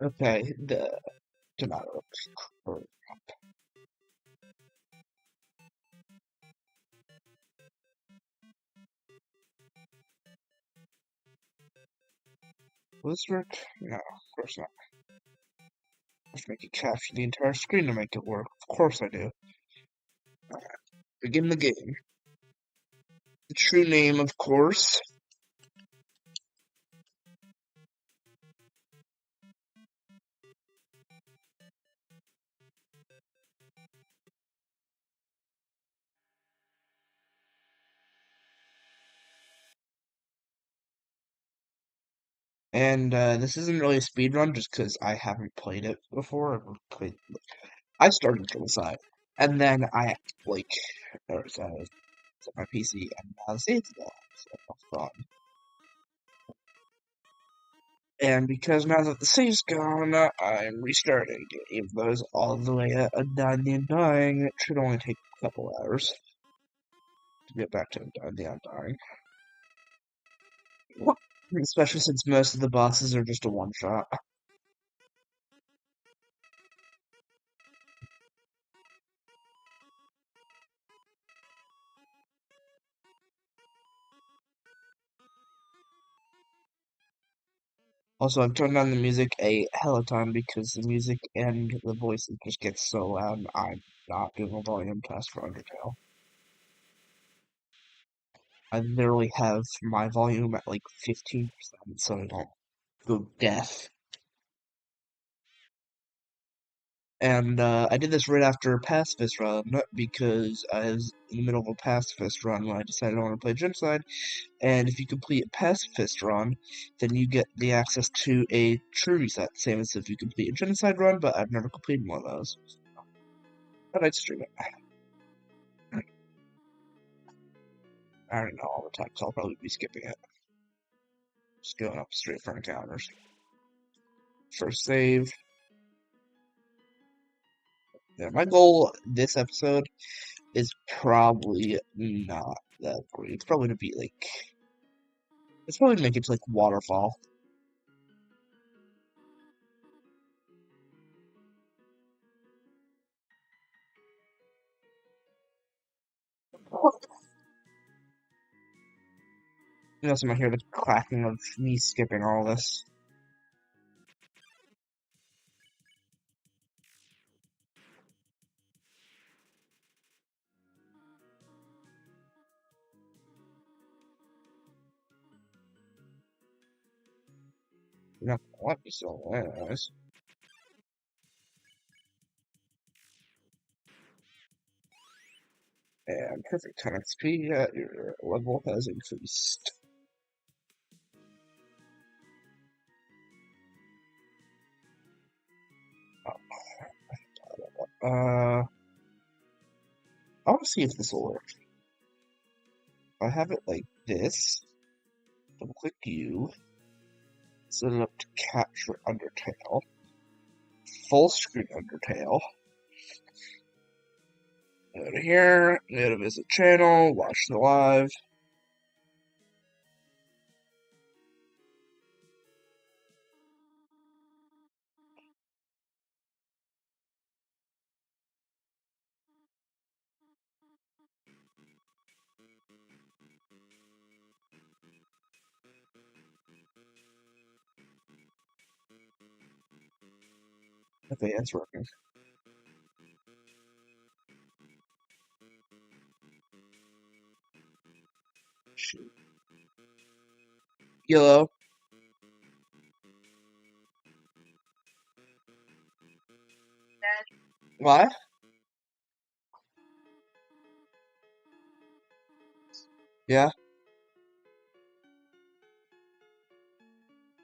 Okay, the tomato. Or- Will this work? No, of course not. I have to make it capture the entire screen to make it work. Of course I do. Begin the game. The true name, of course. And this isn't really a speed run just because I haven't played it before. I started genocide, and then I like set my PC and now the save's gone. So fun. And because now that the save's gone, I'm restarting. Even though it's all the way at Undying the Undying, it should only take a couple hours to get back to Undying the Undying. Especially since most of the bosses are just a one shot. Also, I've turned down the music a hella ton because the music and the voices just get so loud. I'm not doing a volume test for Undertale. I literally have my volume at like 15% so I don't go deaf. And I did this right after a pacifist run because I was in the middle of a pacifist run when I decided I want to play genocide. And if you complete a pacifist run, then you get the access to a true reset, same as if you complete a genocide run. But I've never completed one of those. But I'd stream it. I don't know all the time, so I'll probably be skipping it. Just going up straight for encounters. First save. Yeah, my goal this episode is probably not that great. It's probably gonna be like it's probably gonna make it to like waterfall. You know, so I hear the clacking of me skipping all this. You're not gonna want me so anyways. And perfect 10 XP, your level has increased. I want to see if this will work. I have it like this. Double click you. Set it up to capture Undertale. Full screen Undertale. Go to here, go to visit channel, watch the live. Okay, it's working. Shoot. Yellow. What? Yeah?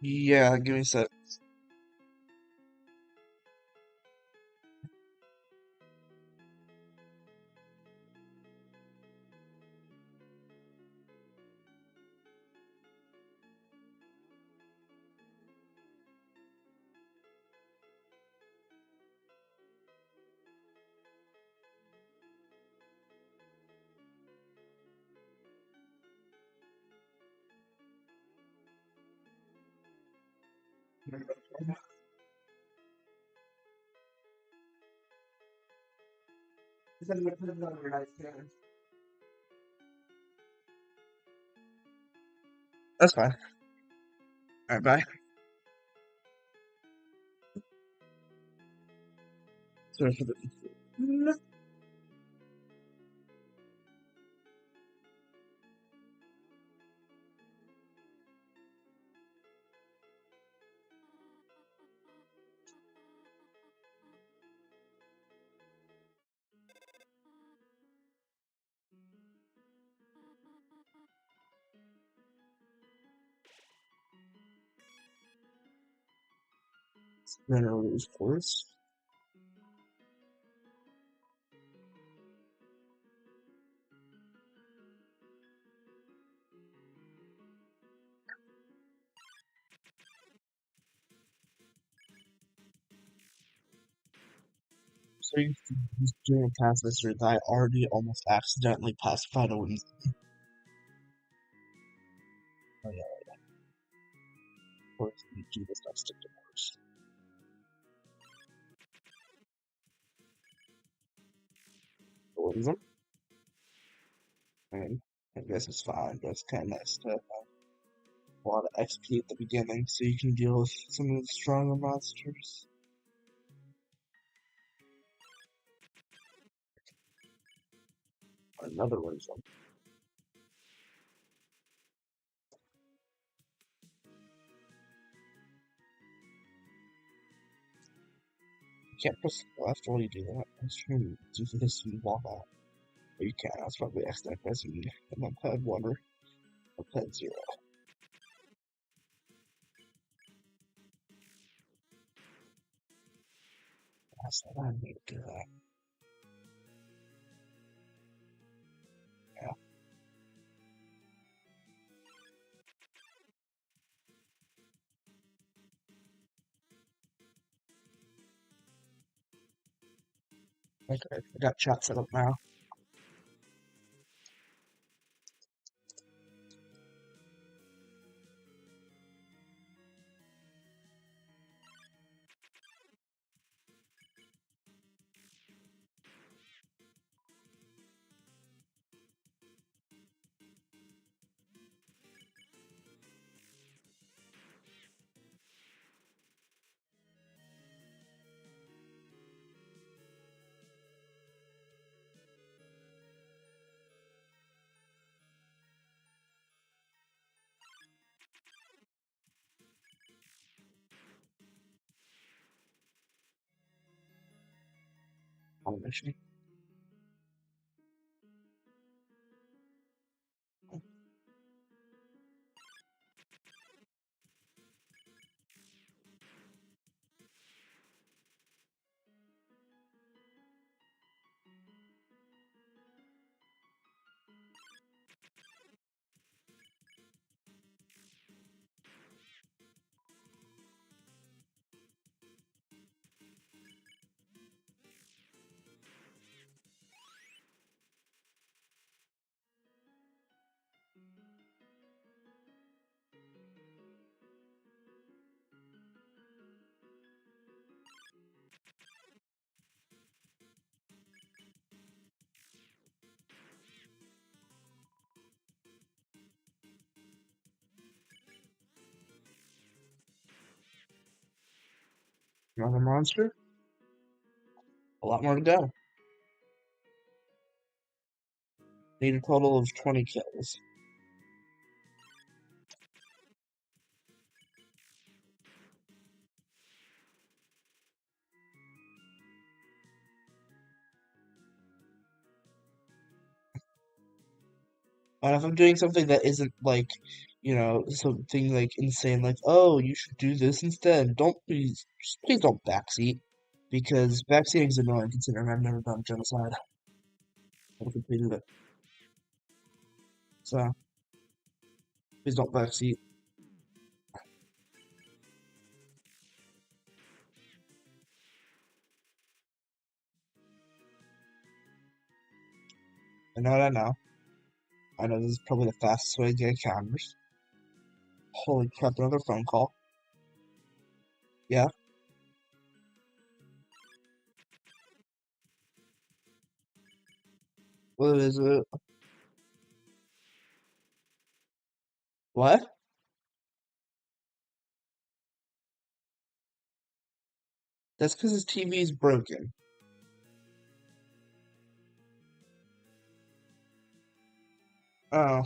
Yeah, give me a sec. That's fine. Alright, bye. Sorry for the minerals course. So you he's doing a pass this year that I already almost accidentally pacified a win. Oh yeah, of course we do this next stick to course. Dualism. And I guess it's fine, but it's kinda nice to have a lot of XP at the beginning so you can deal with some of the stronger monsters. Another wisdom. You can't press left while you do that. I'm sure you do this when you walk out. But you can, that's probably accident pressing the numpad 1 or numpad 0. That's what I need to do that. Yeah. Okay, I got chat set up now. On mission. Another monster? A lot more to go. Need a total of 20 kills. And if I'm doing something that isn't like, something like insane, like, oh, you should do this instead, don't please, just please don't backseat. Because backseating is annoying considering I've never done genocide. I've completed it. So, please don't backseat. I know what I know. I know this is probably the fastest way to get encounters. Holy crap, another phone call. Yeah, What is it? What? That's because his TV is broken. Oh.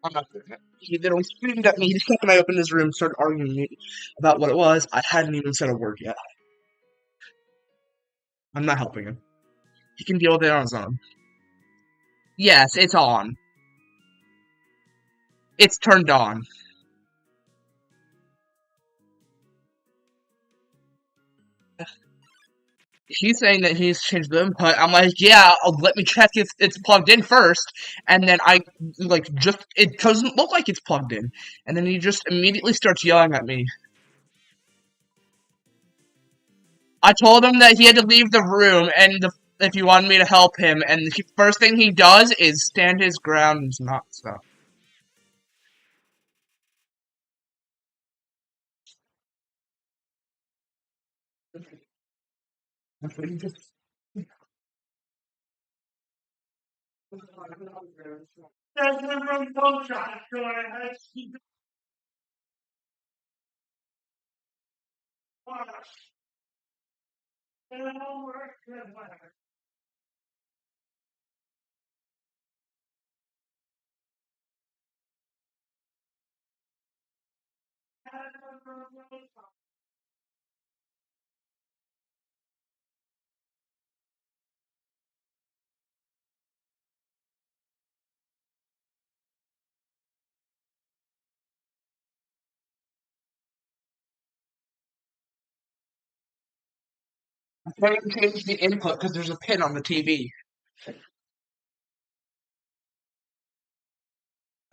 I'm not doing it. He literally screamed at me the second I opened his room, started arguing with me about what it was. I hadn't even said a word yet. I'm not helping him. He can deal with it on his own. Yes, it's on. It's turned on. He's saying that he's changed the input. I'm like, yeah, let me check if it's plugged in first. And then I, like, just, it doesn't look like it's plugged in. And then he just immediately starts yelling at me. I told him that he had to leave the room and if he wanted me to help him. And the first thing he does is stand his ground and not stop. I can't even change the input because there's a pin on the TV.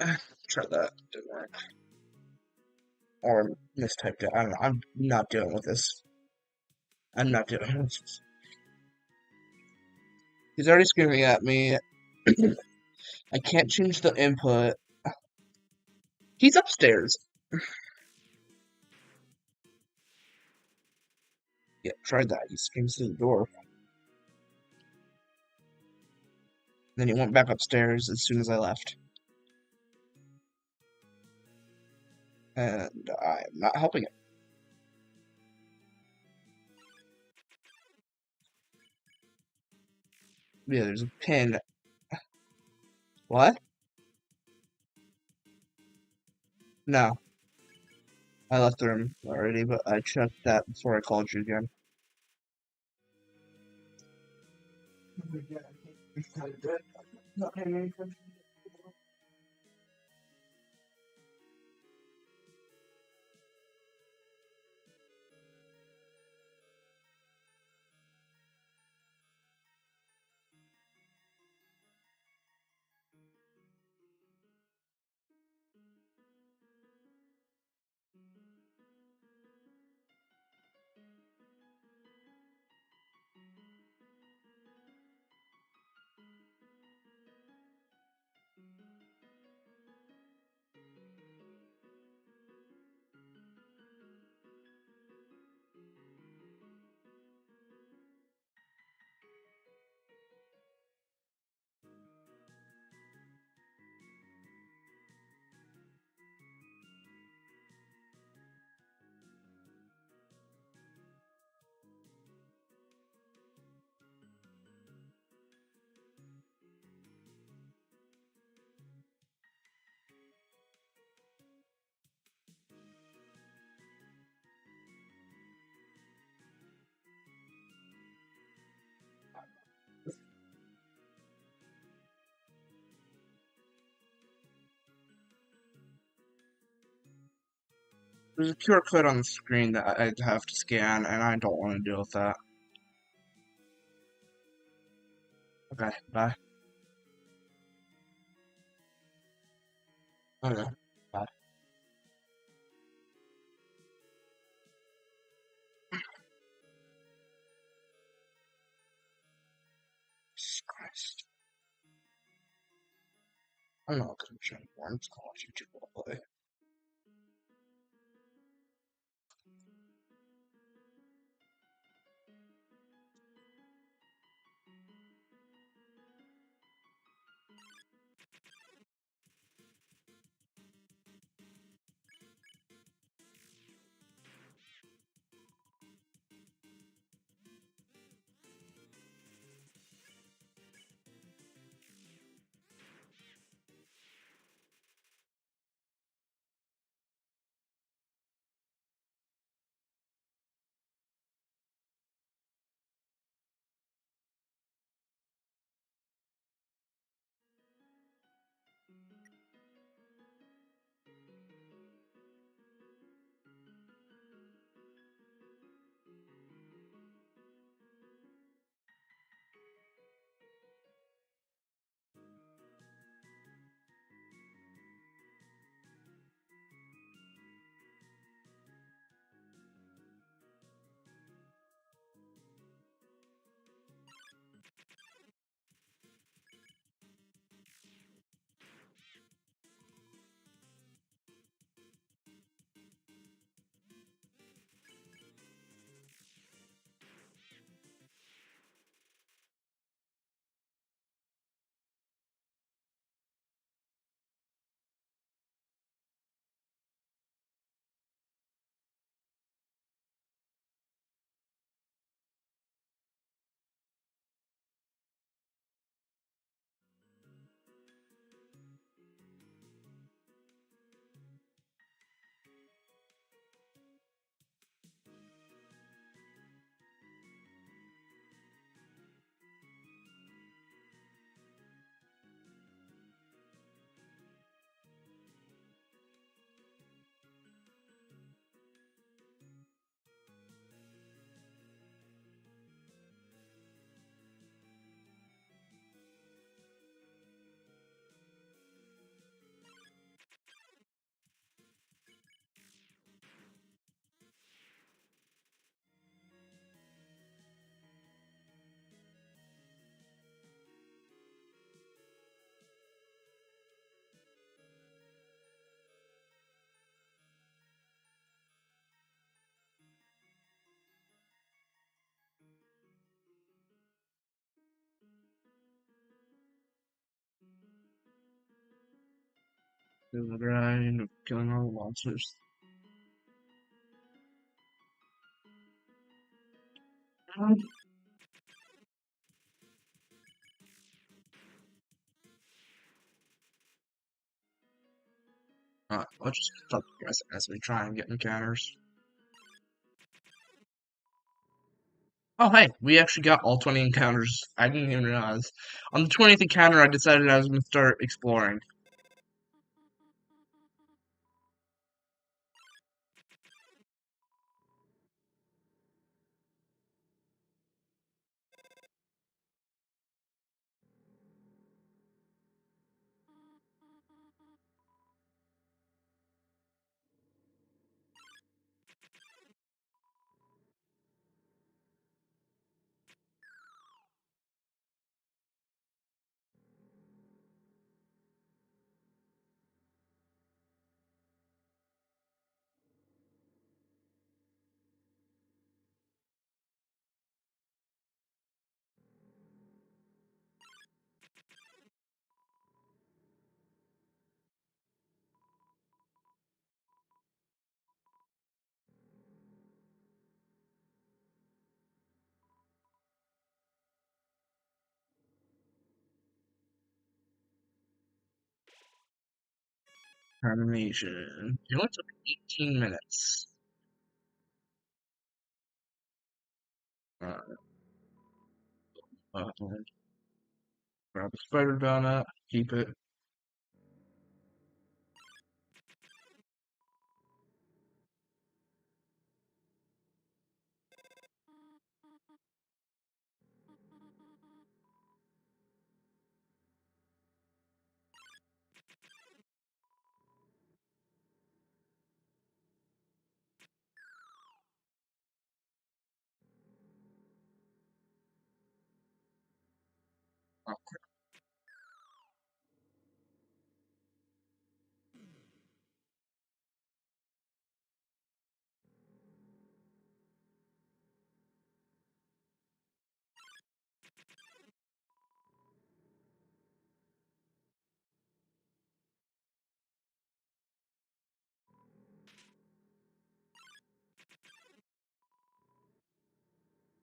Try that. Didn't work. Or mistyped it. I don't know. I'm not dealing with this. I'm not dealing with this. He's already screaming at me. I can't change the input. He's upstairs. Yeah, tried that. He screams through the door. Then he went back upstairs as soon as I left. And I am not helping it. Yeah, there's a pin. What? No. I left the room already, but I checked that before I called you again. There's a QR code on the screen that I'd have to scan, and I don't want to deal with that. Okay, bye. Okay, bye. Jesus Christ. I'm not gonna try anymore. I'm just gonna watch YouTube all day. The grind of killing all the monsters. Let's just stop progressing as we try and get encounters. Oh, hey, we actually got all 20 encounters. I didn't even realize. On the 20th encounter, I decided I was going to start exploring. Animation. It only took 18 minutes. Uh, grab a spider donut, keep it.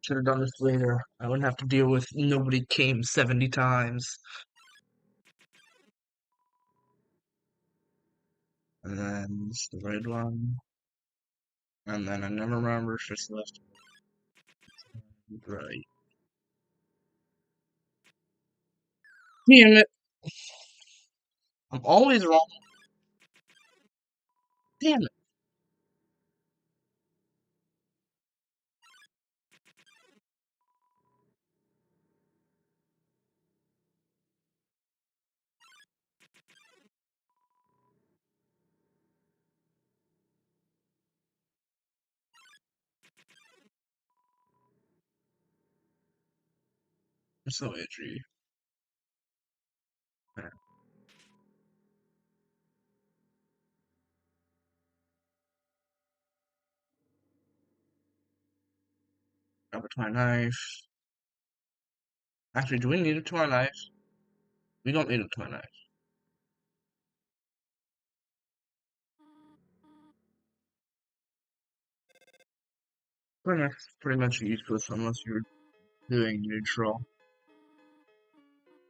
Should have done this later. I wouldn't have to deal with nobody came 70 times. And then it's the red one. And then I never remember it's just left right. Damn it. I'm always wrong. Damn it. I'm so edgy. Man, grab a toy knife. Actually, do we need a toy knife? We don't need a toy knife. Toy knife is pretty much useless unless you're doing neutral.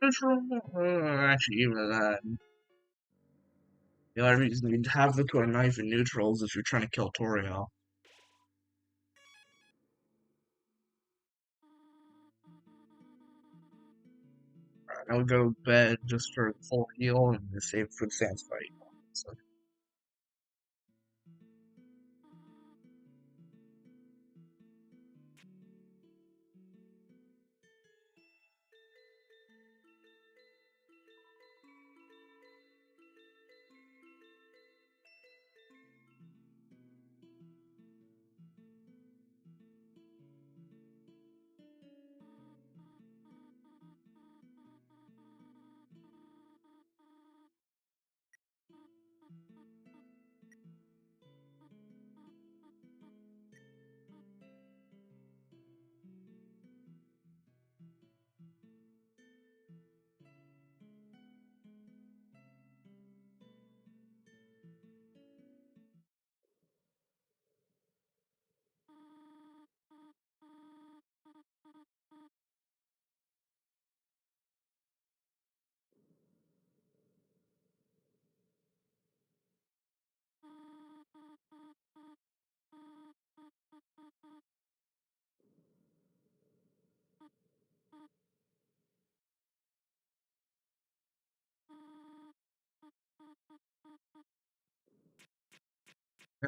Neutral? Actually, even that. The only reason you'd have the toy knife in neutral is if you're trying to kill Toriel. I would go to bed just for the full heal and save for the sand fight. So,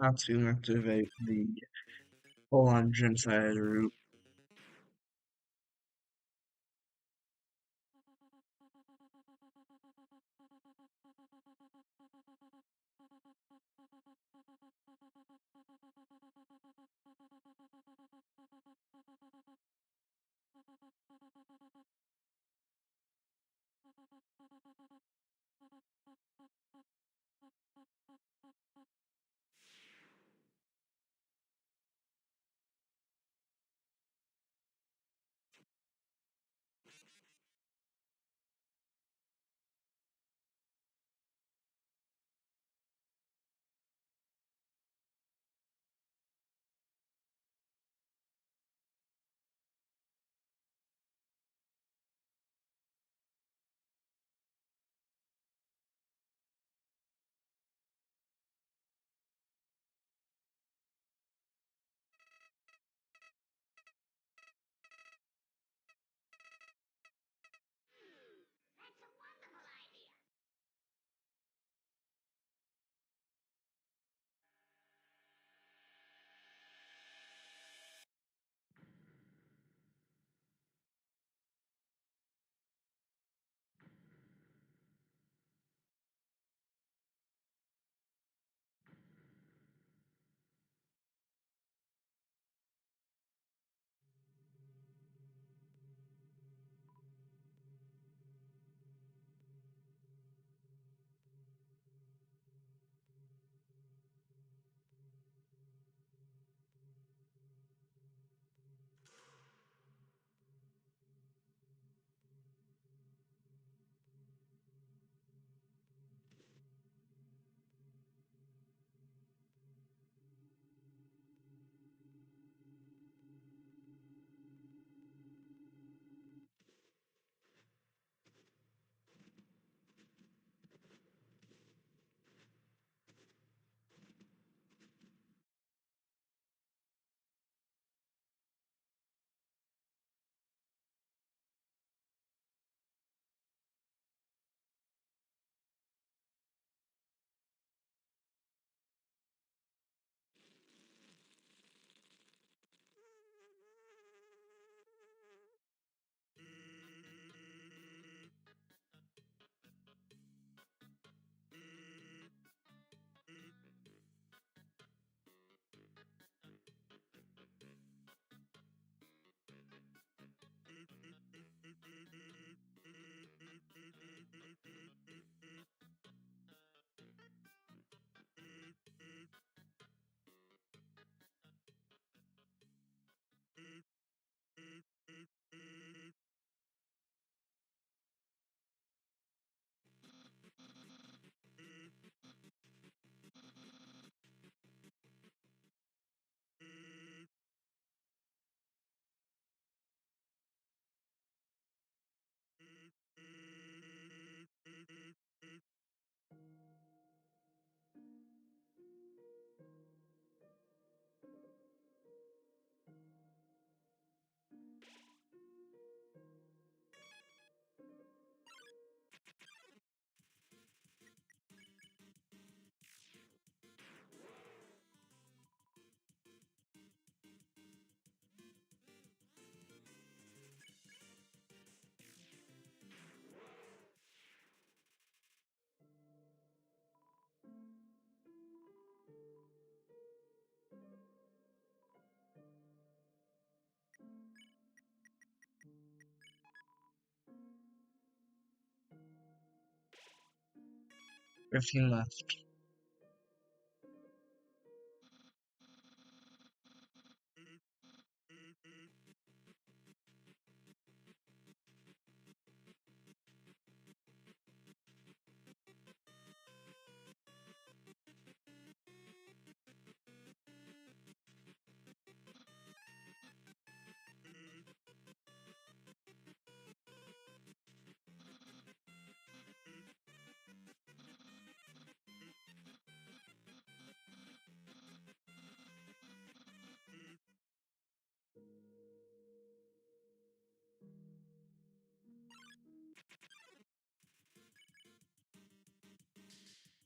not to activate the full-on genocide route. 15 left.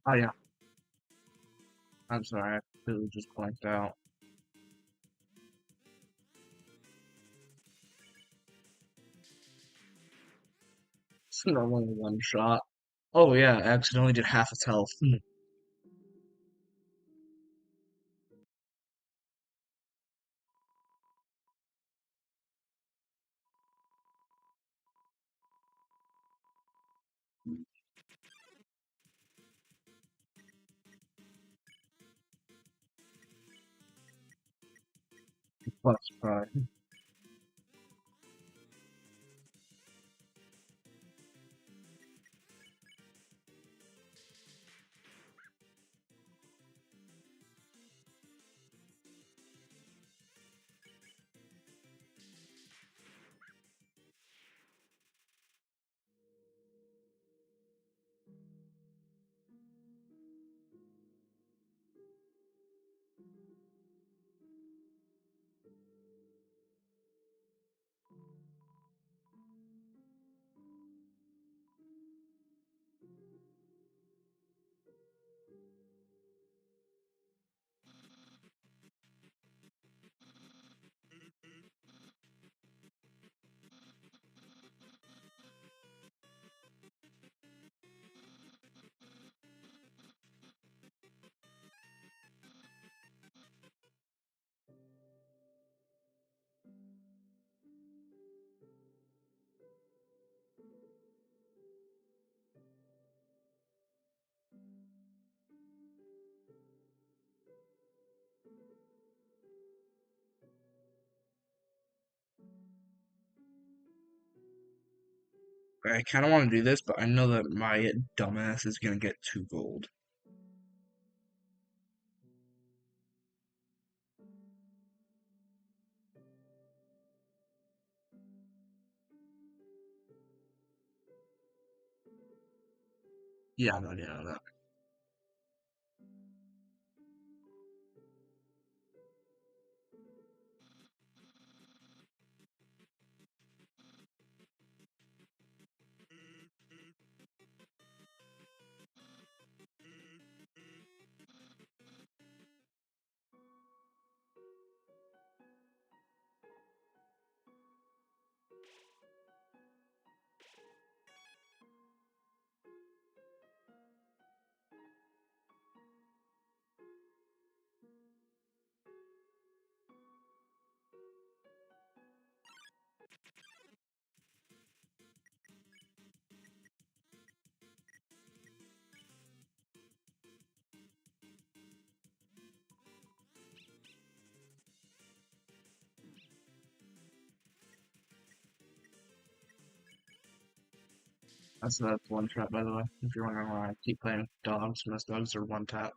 Oh yeah, I'm sorry, I completely just blanked out. It's normally one shot. Oh yeah, I accidentally did half its health. Plus pride. I kind of want to do this, but I know that my dumbass is gonna get 2 gold. Yeah, I'm not doing that. That's one trap, by the way. If you're wondering why I keep playing dogs, most dogs are one tap.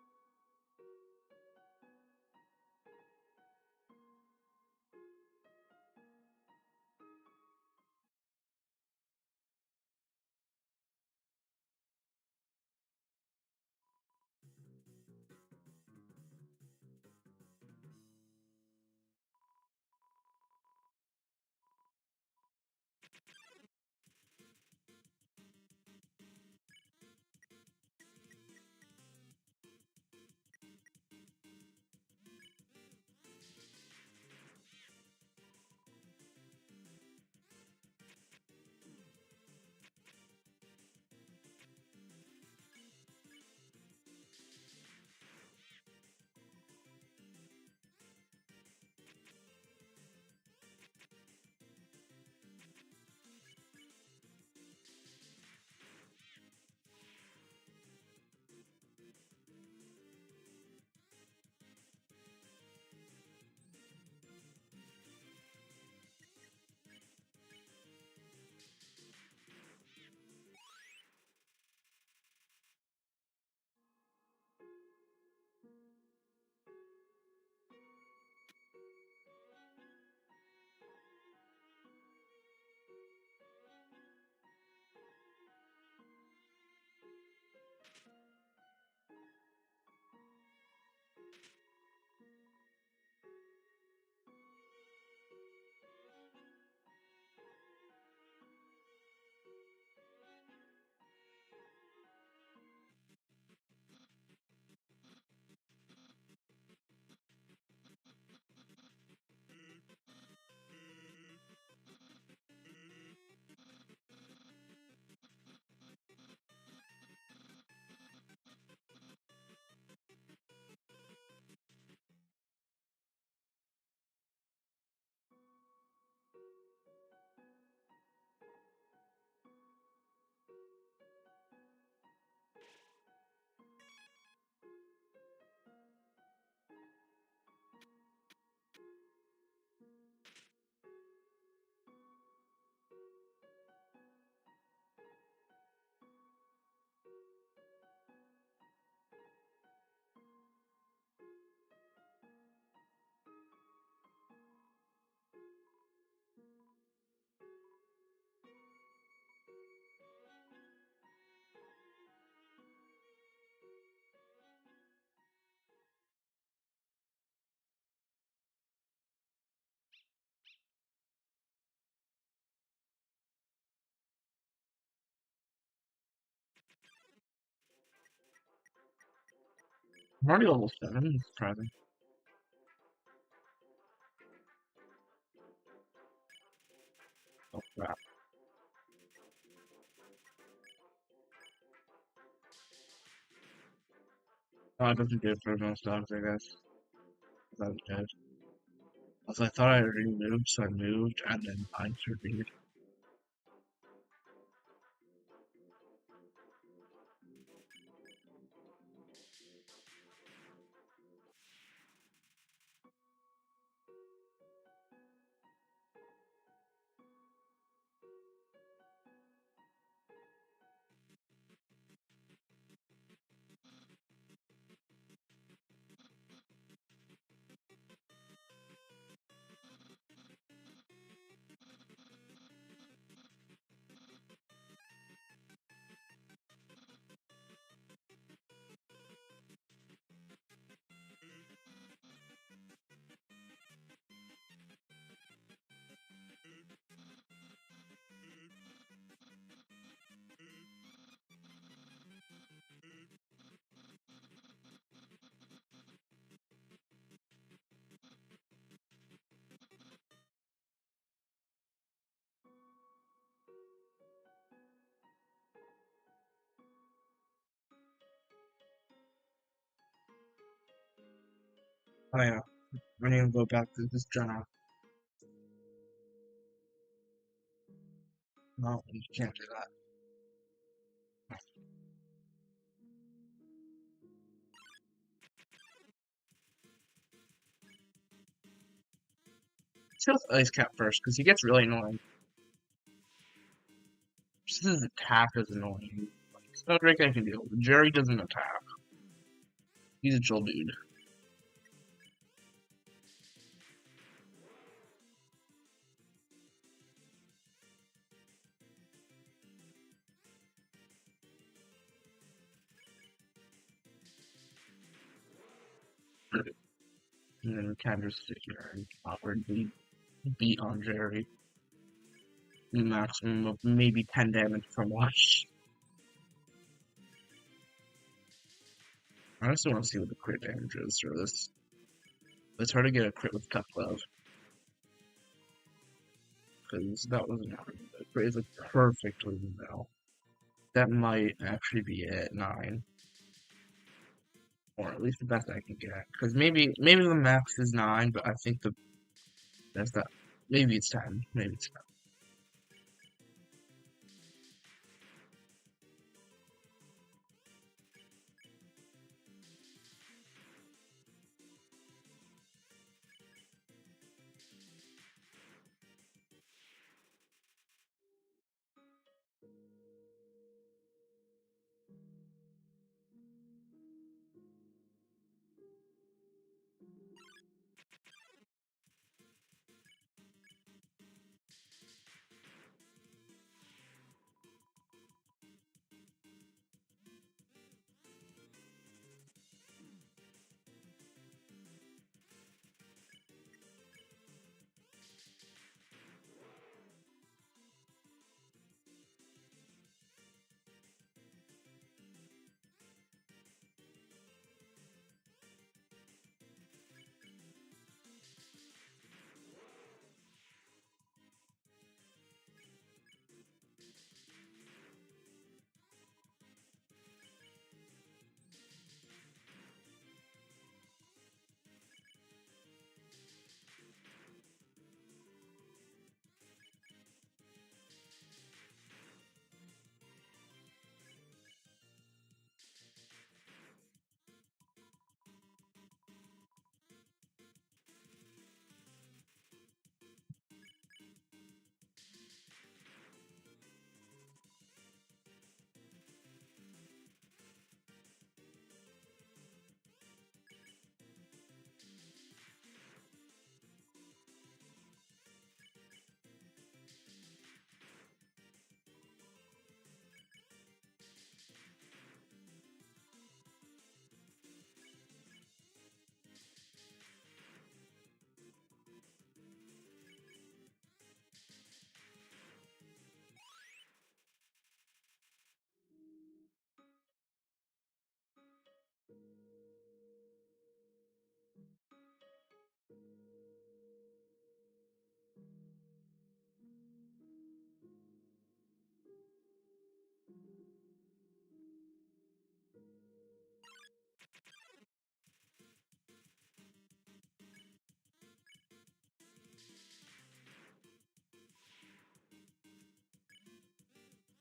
I'm already level 7, it's surprising. Oh crap. Oh, it doesn't do it for most dogs, I guess. That was good. Also, I thought I already moved, so I moved, and then I surveyed. Oh yeah, I need to go back to this job. No, you can't do that. Let's go with Ice Cap first, because he gets really annoying. Just his attack is annoying. Like, Snowdrake I can deal with. Jerry doesn't attack. He's a chill dude. And then we kind of just sit here and awkwardly beat on Jerry. Maximum of maybe 10 damage from watch. I just want to see what the crit damage is for this. It's hard to get a crit with Tough Love. Because that was not the crit is like perfectly now. That might actually be at 9. Or at least the best I can get. Because maybe the max is 9, but I think that's that. Maybe it's 10. Maybe it's 10.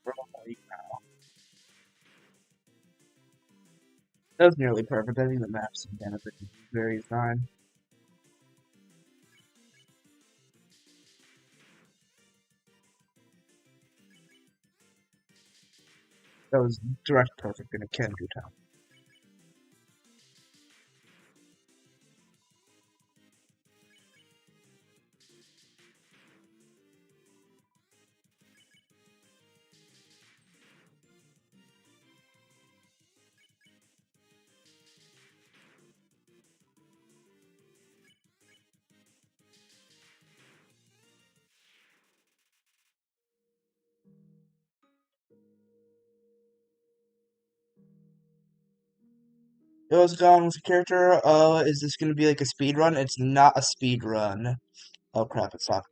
Holy cow. That was nearly perfect. I think the maps again is very fine. That was direct perfect in a Kenju town. It was gone with the character. Is this gonna be like a speed run? It's not a speed run. Oh crap, it's not.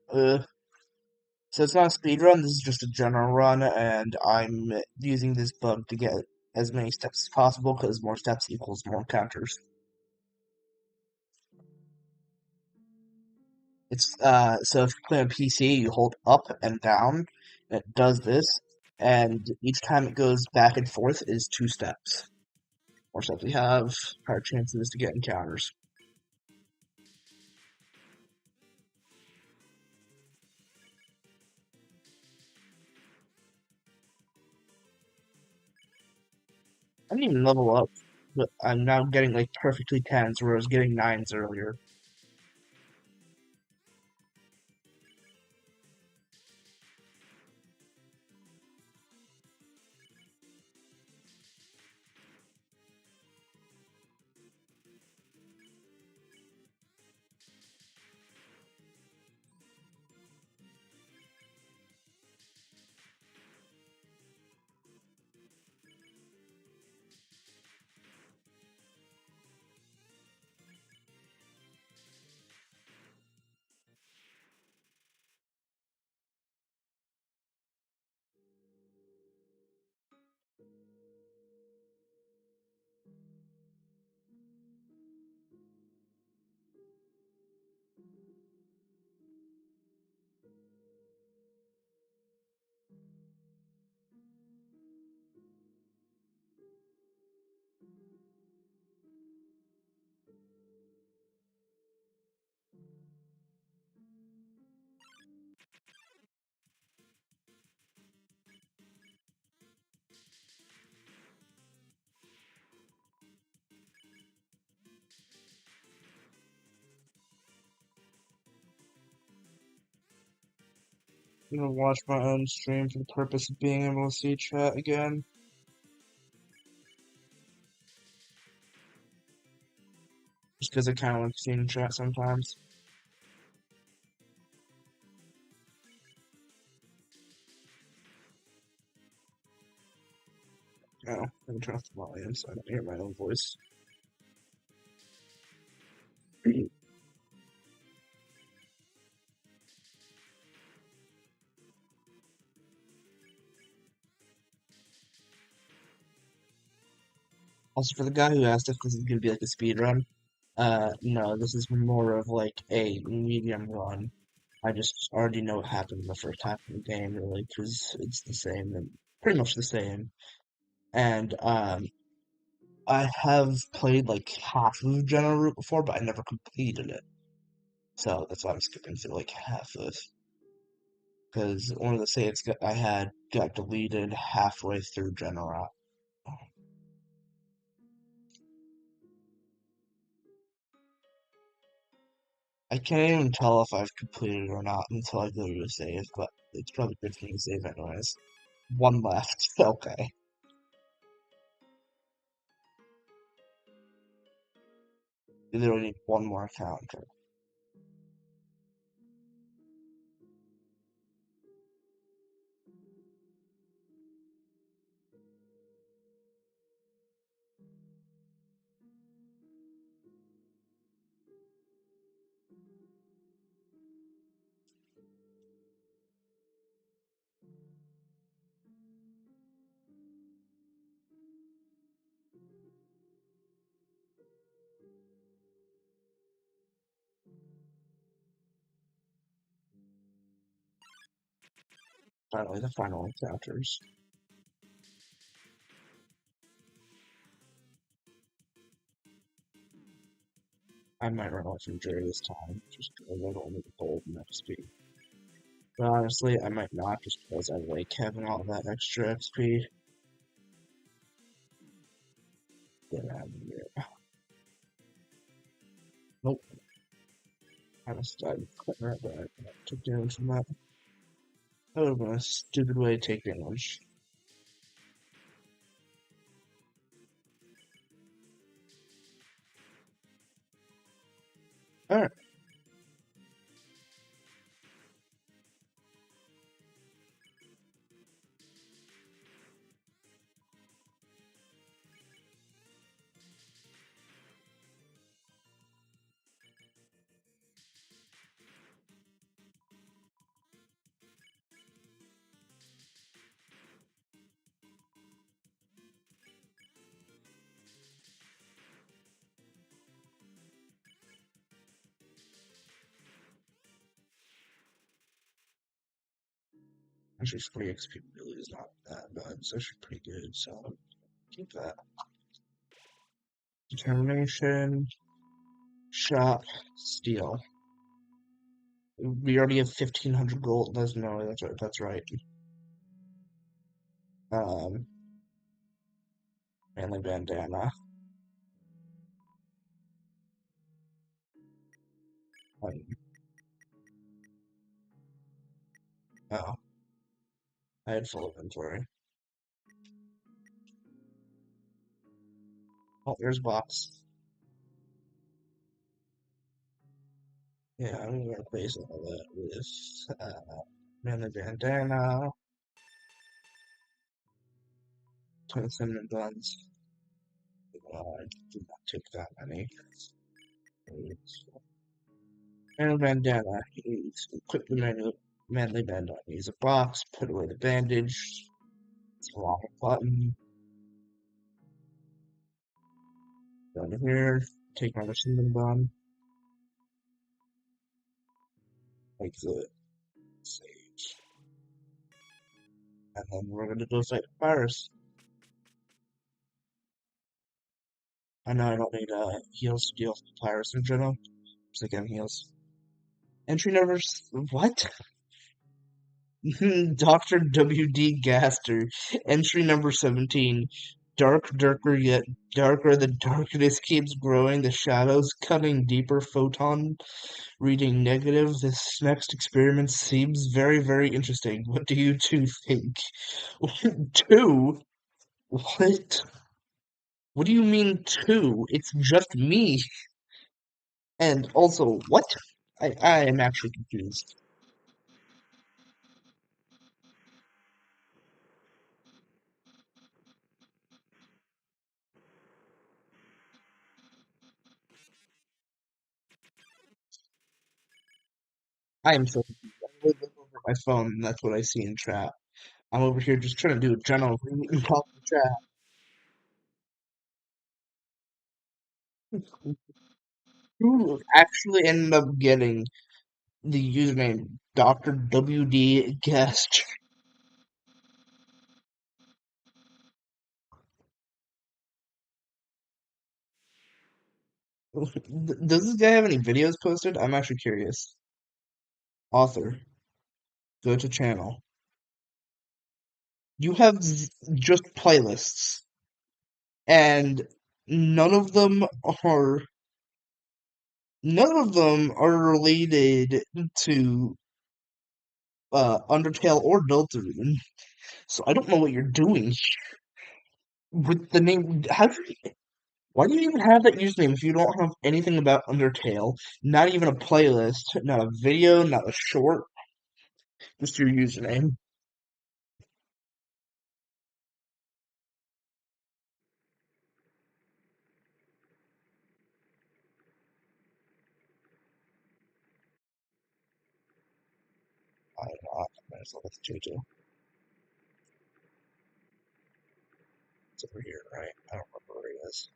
So it's not a speed run, this is just a general run, and I'm using this bug to get as many steps as possible, because more steps equals more counters. It's so if you play on PC, you hold up and down, and it does this, and each time it goes back and forth is 2 steps. More steps we have, higher chances to get encounters. I didn't even level up, but I'm now getting like perfectly 10s, where I was getting 9s earlier. I'm gonna watch my own stream for the purpose of being able to see chat again. Just because I kind of like seeing chat sometimes. Oh, I'm gonna turn off the volume so I don't hear my own voice. Also, for the guy who asked if this is gonna be like a speed run, no, this is more of like a medium run. I just already know what happened in the first half of the game, really, because it's the same and pretty much the same. And I have played like half of General Route before, but I never completed it. So that's why I'm skipping through like half of this. Because one of the saves I had got deleted halfway through General. I can't even tell if I've completed it or not until I go to a save, but it's probably good for me to save anyways. One left. Okay. You literally need one more encounter. Finally, the final encounters. I might run with injury this time, just because I don't need the gold and XP. But honestly, I might not, just because I like having all that extra XP. Get out of here. Nope. I just died quicker, but I took damage from that. That would have been a stupid way to take damage. Alright. Actually, 40 XP really is not that bad. It's actually pretty good, so I'll keep that. Determination, shot, steal. We already have 1,500 gold. No, that's right. That's right. Um, manly bandana. Um, oh, I had full inventory. Oh, there's a box. Yeah, I'm gonna replace all that with manly bandana, 20 cinnamon buns. I did not take that many. Manly bandana. Equip the manly bandana. Use a box. Put away the bandage. It's a wrong button. Go to here. Take another cinnamon bun. Exit. Save. And then we're gonna go fight Virus. I know I don't need heals to deal with Papyrus in general. Just again heals. Entry numbers what? Dr. W.D. Gaster. Entry number 17. Darker yet darker. The darkness keeps growing. The shadows cutting deeper. Photon reading negative. This next experiment seems very interesting. What do you two think? Two? What? What do you mean two? It's just me. And also, what? I am actually confused. I am so confused. I look over at my phone and that's what I see in chat. I'm over here just trying to do a general read and talk in chat. Who actually ended up getting the username Dr. WD Guest? Does this guy have any videos posted? I'm actually curious. Author. Go to channel. You have just playlists, and none of them are none of them are related to Undertale or Deltarune. So I don't know what you're doing with the name. Why do you even have that username if you don't have anything about Undertale? Not even a playlist, not a video, not a short, just your username. I don't know. I might as well with JJ. It's over here, right? I don't remember where he is.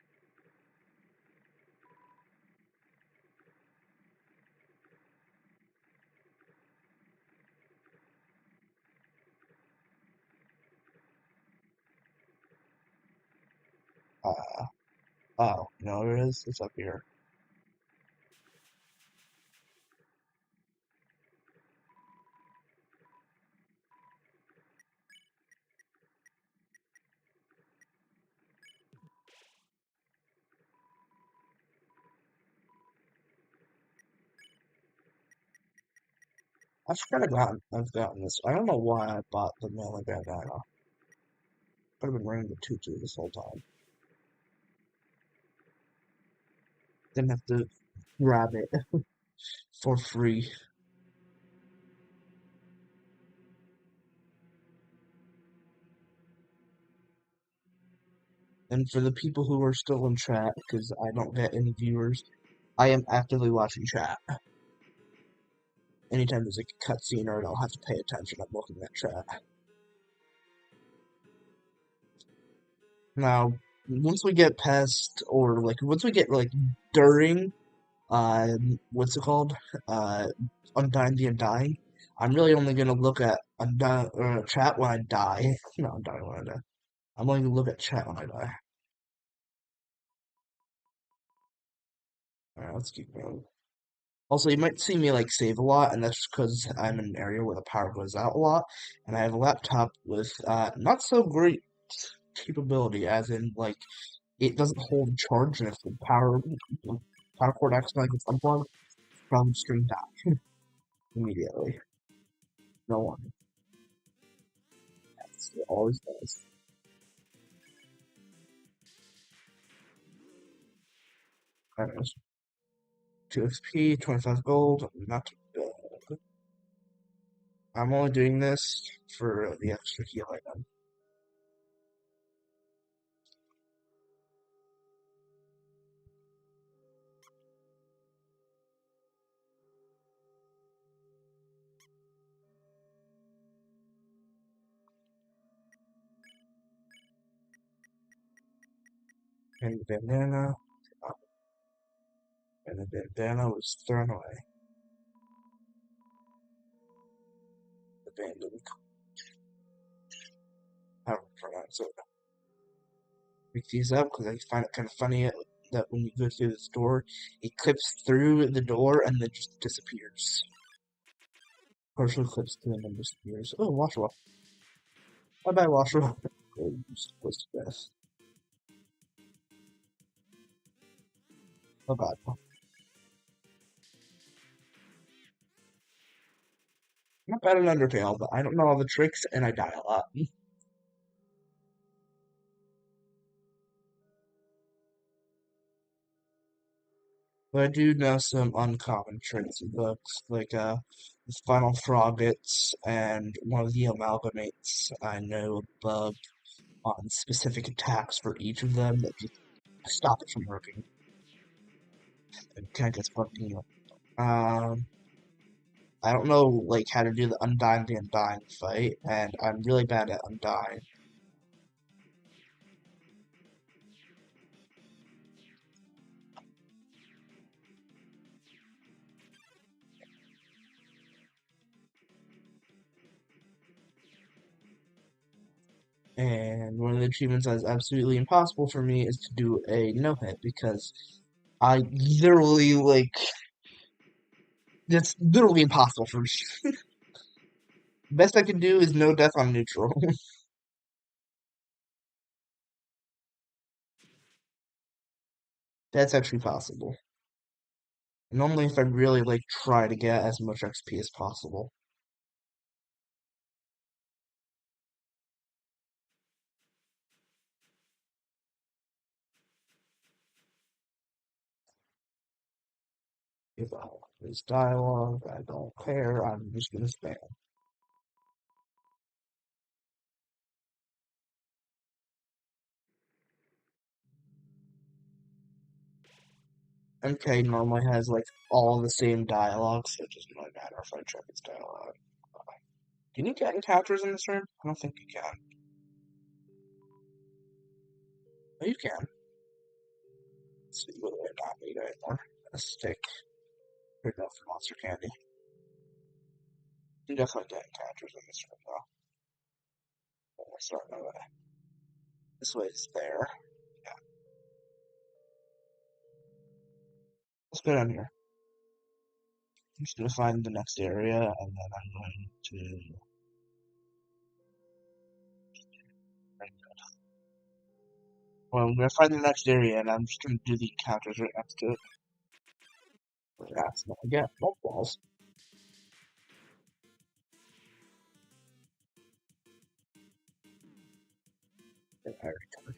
Uh, oh, you know where it is? It's up here. I've gotten this. I don't know why I bought the melee bandana. Could have been wearing the tutu this whole time. Didn't have to grab it for free. And for the people who are still in chat, because I don't get any viewers, I am actively watching chat. Anytime there's like a cutscene or I'll have to pay attention, I'm looking at chat. Now, once we get past, or like once we get like during, what's it called? Undying the Undying. I'm really only gonna look at chat when I die. No, Undying when I die. I'm only gonna look at chat when I die. Alright, let's keep going. Also, you might see me like save a lot, and that's because I'm in an area where the power goes out a lot, and I have a laptop with not so great capability, as in like it doesn't hold charge, and if the power cord accidentally gets unplugged, from stream die immediately. No one. It always does. Anyways, 2 XP, 25 gold, not bad. I'm only doing this for the extra heal item. And the bandana, and the bandana was thrown away. Abandoned. However you pronounce it. Pick these up because I find it kind of funny that when you go through this door, it clips through the door and then just disappears. Partially clips through and then disappears. Oh, Washua. Bye bye, Washua. Oh, close to death. Bye bye. Not bad at Undertale, but I don't know all the tricks and I die a lot. But I do know some uncommon tricks in books, like the Final Froggets and one of the Amalgamates. I know a bug on specific attacks for each of them that just stop it from working. It kind of gets fucking. I don't know like how to do the Undying fight, and I'm really bad at Undying. And one of the achievements that's absolutely impossible for me is to do a no hit because I literally like it's literally impossible for me. Best I can do is no death on neutral. That's actually possible. And only if I really like try to get as much XP as possible. If there's dialogue, I don't care. I'm just gonna spam. MK normally has like all the same dialogue, so it doesn't really matter if I check its dialogue. Can you get encounters in this room? I don't think you can. Oh, you can. Let's see whether I not need anymore. A stick. Good enough for monster candy. You can definitely get encounters in this room though. We're starting over. This way is there. Yeah. Let's go down here. I'm just gonna find the next area and then I'm going to well, I'm gonna find the next area and I'm just gonna do the encounters right next to it. That's not get both walls. I recovered.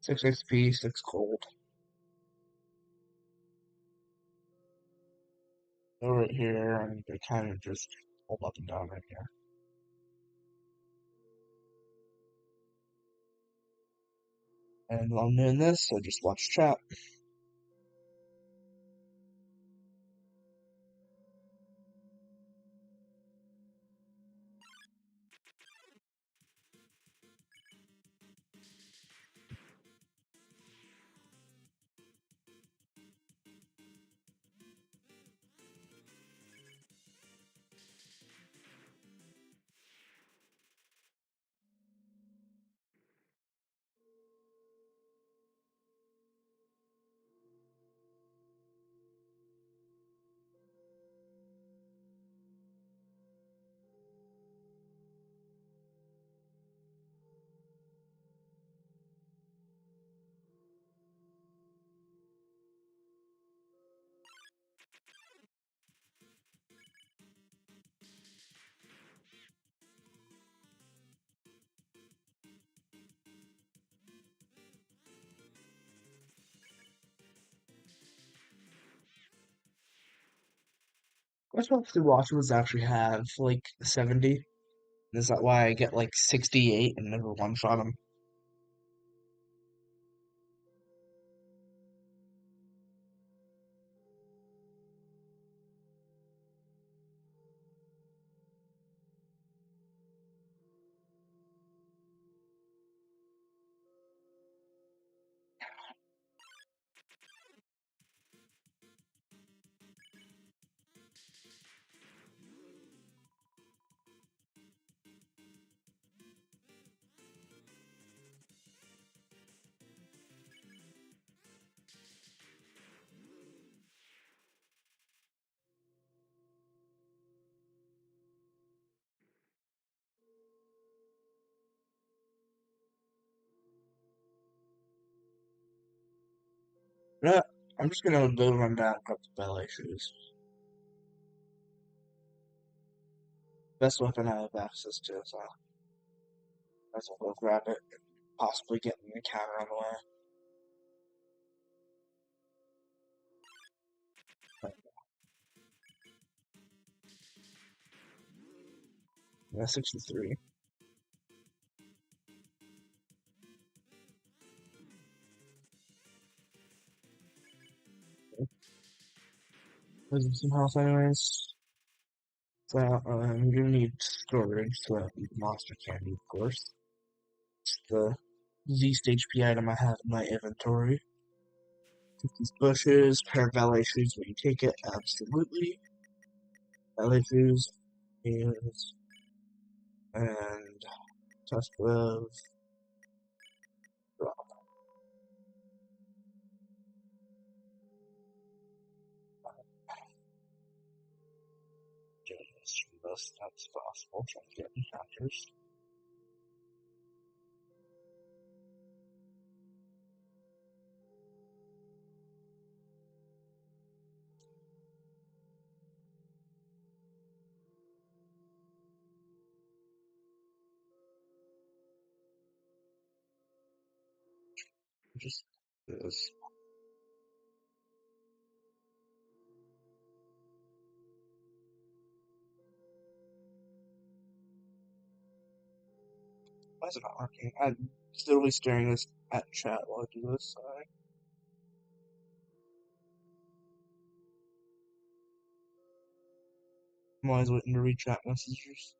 6 XP, 6 gold. Go right here, and they kind of just hold up and down right here. And while I'm doing this, I just watch chat. What's about the watches actually have like 70? Is that why I get like 68 and never one shot them? No, I'm just gonna go run down a couple ballet shoes. Best weapon I have access to, so might as well go grab it and possibly get an encounter on the way. But, yeah, 63. Losing some health anyways. So I'm gonna need storage, so that monster candy, of course. It's the least HP item I have in my inventory. Take these bushes, pair of ballet shoes when you take it, absolutely. Ballet shoes, heels, and tusk glove, drop. Doing this from most steps possible, trying to get encounters. Just this. Why is it not working? I'm literally staring this at chat while I do this. Sorry. I'm always waiting to read chat messages.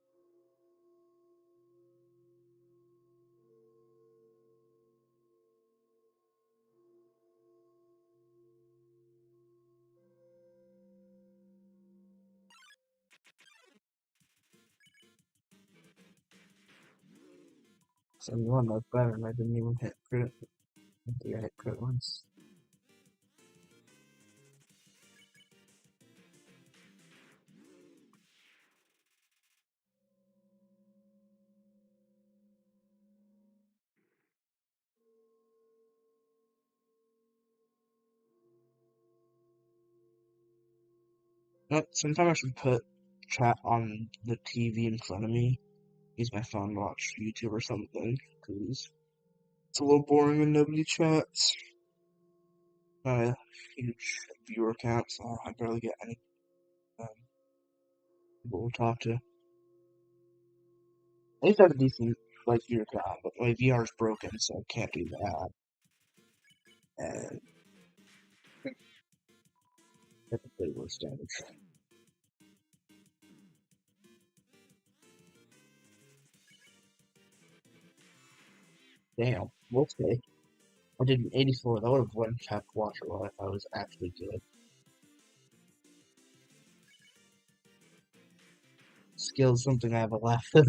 So one that's better, and I didn't even hit crit. I think I hit crit once. Nope, sometime I should put chat on the TV in front of me. Use my phone to watch YouTube or something, because it's a little boring when nobody chats. Not a huge viewer count, so I barely get any um, people to talk to. I used to have a decent viewer count, but my VR is broken, so I can't do that. And that's way worse damage. Damn, we'll see. I did an 84. That would have one tapped Watcher Roll if I was actually good. Skill is something I have a laugh of.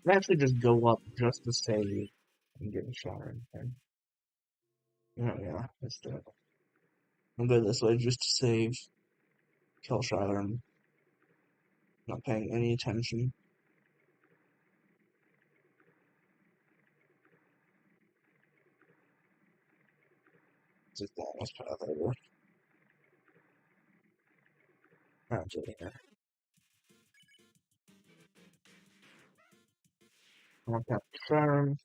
I actually just go up just to save and get a shot or anything. Oh yeah, that's it. I'll go this way just to save, kill Shiler, and not paying any attention. Just that almost path over. Not really here. I want that Sharon.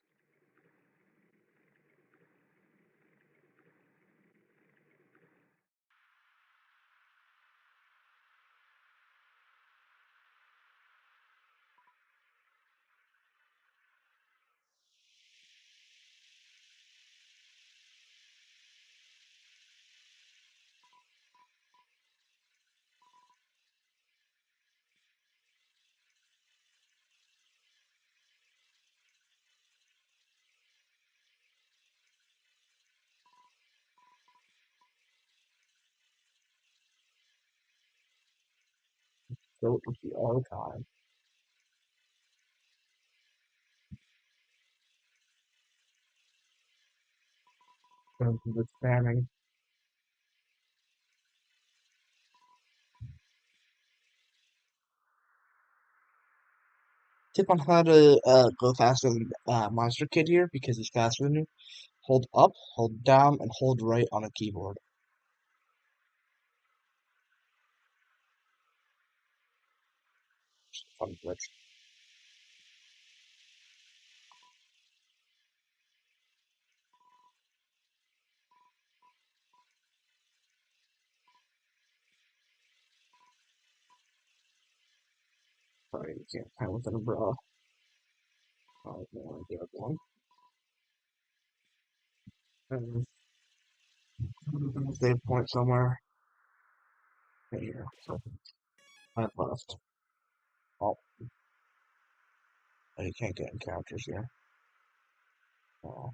So it would be all the time. Going through the spamming. Tip on how to go faster than Monster Kid here, because he's faster than you. Hold up, hold down, and hold right on a keyboard. Fun glitch. Sorry, you can't find with an umbrella. Oh, no idea one. Save point somewhere. Right here. So I left. Oh, you can't get encounters here. Oh.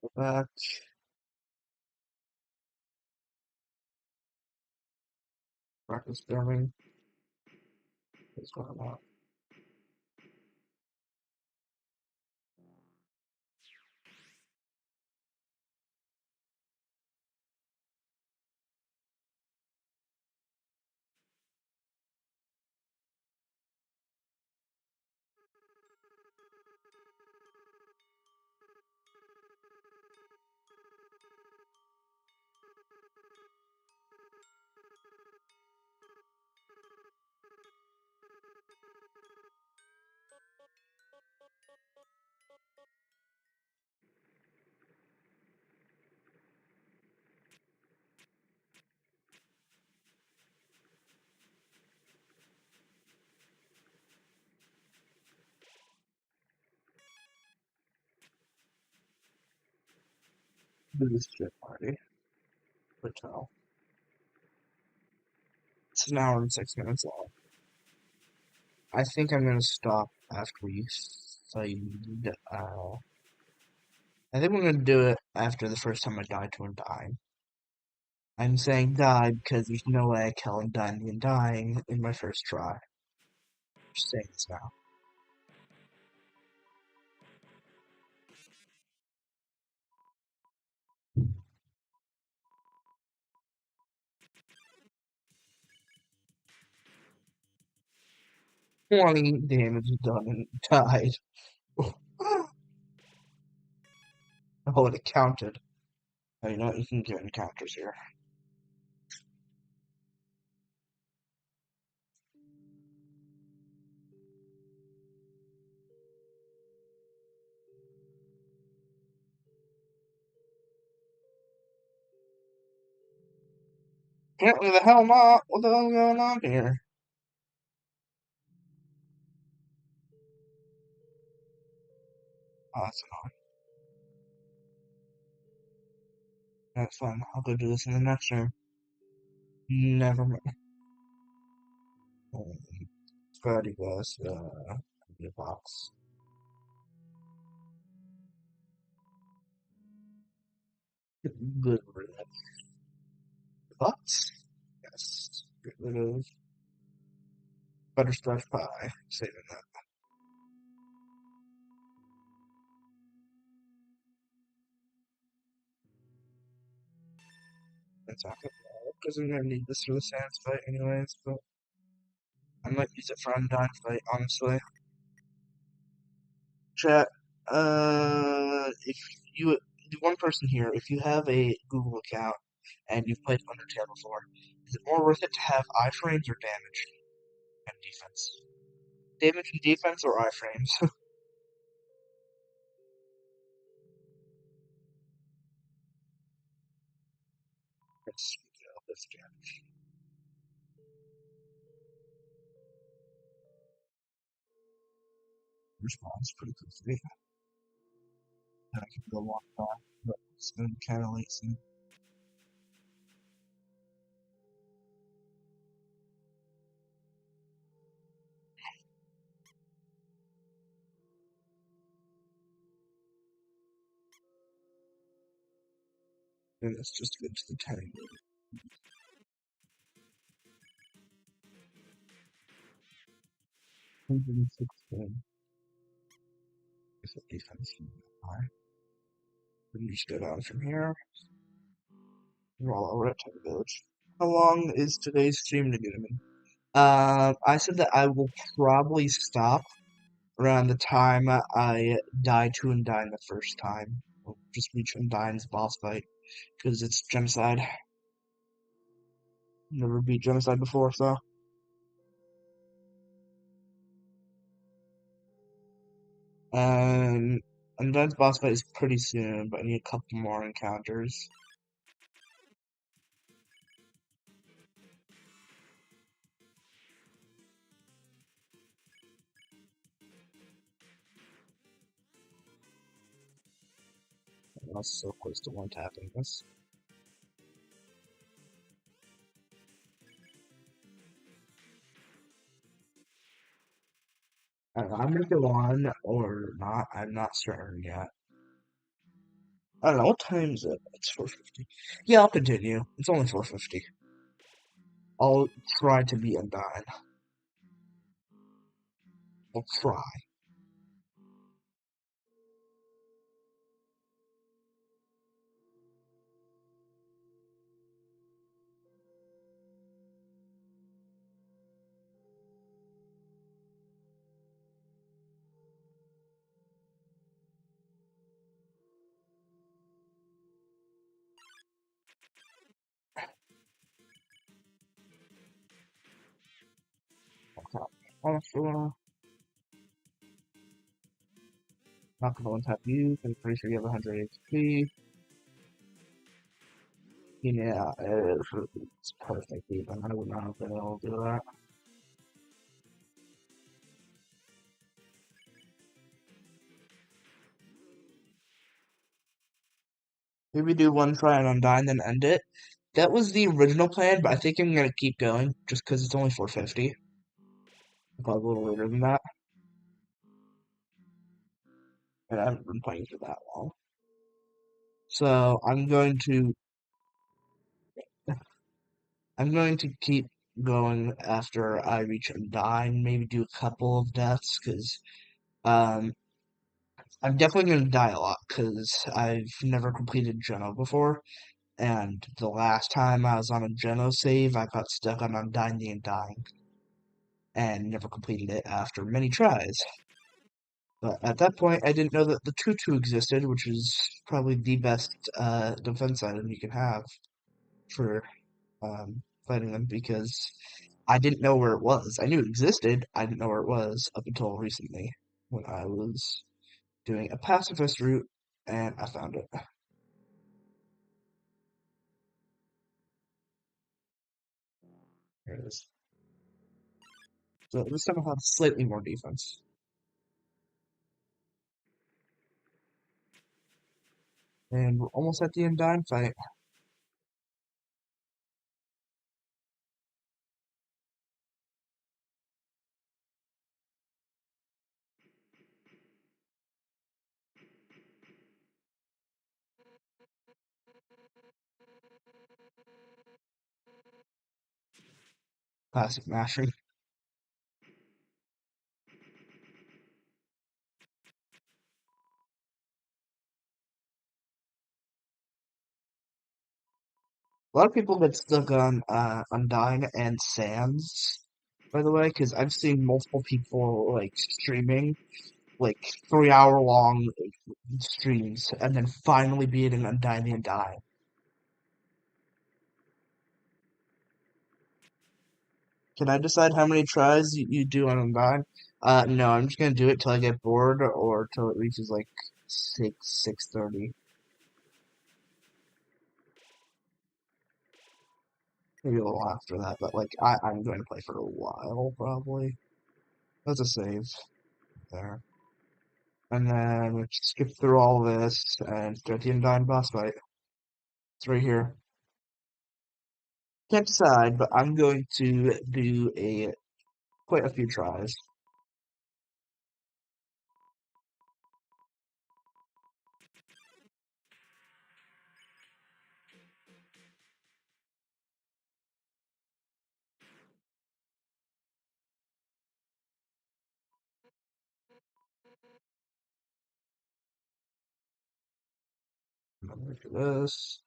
Go back. Practice spamming. What's going on? do this shit party. Hotel. It's an hour and 6 minutes long. I think I'm gonna stop after we find. I think we're gonna do it after the first time I die to undying. I'm saying die because there's no way I kill undying in my first try. Just saying this now. Twenty damage done and died. Oh, it counted. Oh, you know what? You can get encounters here. Apparently the hell not. What the hell's going on here? Oh, that's annoying. That's fine. I'll go do this in the next room. Never mind. Freddy was the box. Good rid of box. Yes. Get rid of butterscotch pie. Saving that. That's not good. Because I'm gonna need this for the Sans fight anyways, but I might use it for Undyne fight, honestly. Chat, if you, the one person here, if you have a Google account and you've played Undertale before, is it more worth it to have iframes or damage and defense? Damage and defense or iframes? Let's this damage. Response pretty quickly. Then I can go long time, but it's gonna be kinda late soon. And let's just get to the 10. 116. Is the defense high? We can just go down from here. Roll over at the village. How long is today's stream gonna be? I said that I will probably stop around the time I die to Undyne the first time. Or just reach Undyne's boss fight. Because it's genocide. Never beat genocide before, so. And Undyne's boss fight is pretty soon, but I need a couple more encounters. I was so close to one tapping this. I don't know, I'm gonna go on or not. I'm not certain yet. I don't know, what time is it? It's 4:50. Yeah, I'll continue. It's only 4:50. I'll try to be Undyne. I'll try. Okay. Also, not gonna one-tap you, I'm pretty sure you have 100 HP. Yeah, it's perfect even. I would not have been able to do that. Maybe do one try on Undyne, then end it. That was the original plan, but I think I'm gonna keep going just because it's only 450. Probably a little later than that, and I haven't been playing for that long. So I'm going to keep going after I reach Undyne. Maybe do a couple of deaths because um I'm definitely gonna die a lot because I've never completed Geno before. And the last time I was on a Geno save, I got stuck on Undyne the Undying and never completed it after many tries. But at that point, I didn't know that the Tutu existed, which is probably the best defense item you can have for fighting them because I didn't know where it was. I knew it existed, I didn't know where it was up until recently when I was doing a pacifist route and I found it. There it is. So this time I'll have slightly more defense. And we're almost at the Undyne fight. Classic mastery. A lot of people get stuck on Undyne and Sands, by the way, because I've seen multiple people like streaming like 3 hour long streams and then finally beating Undyne the Undyne. Can I decide how many tries you do on Undyne? No, I'm just gonna do it till I get bored or till it reaches like 6:30. Maybe a little after that, but like I'm going to play for a while probably. That's a save there. And then we skip through all this and start the Undyne boss fight. It's right here. Can't decide, but I'm going to do a quite a few tries. Look at this.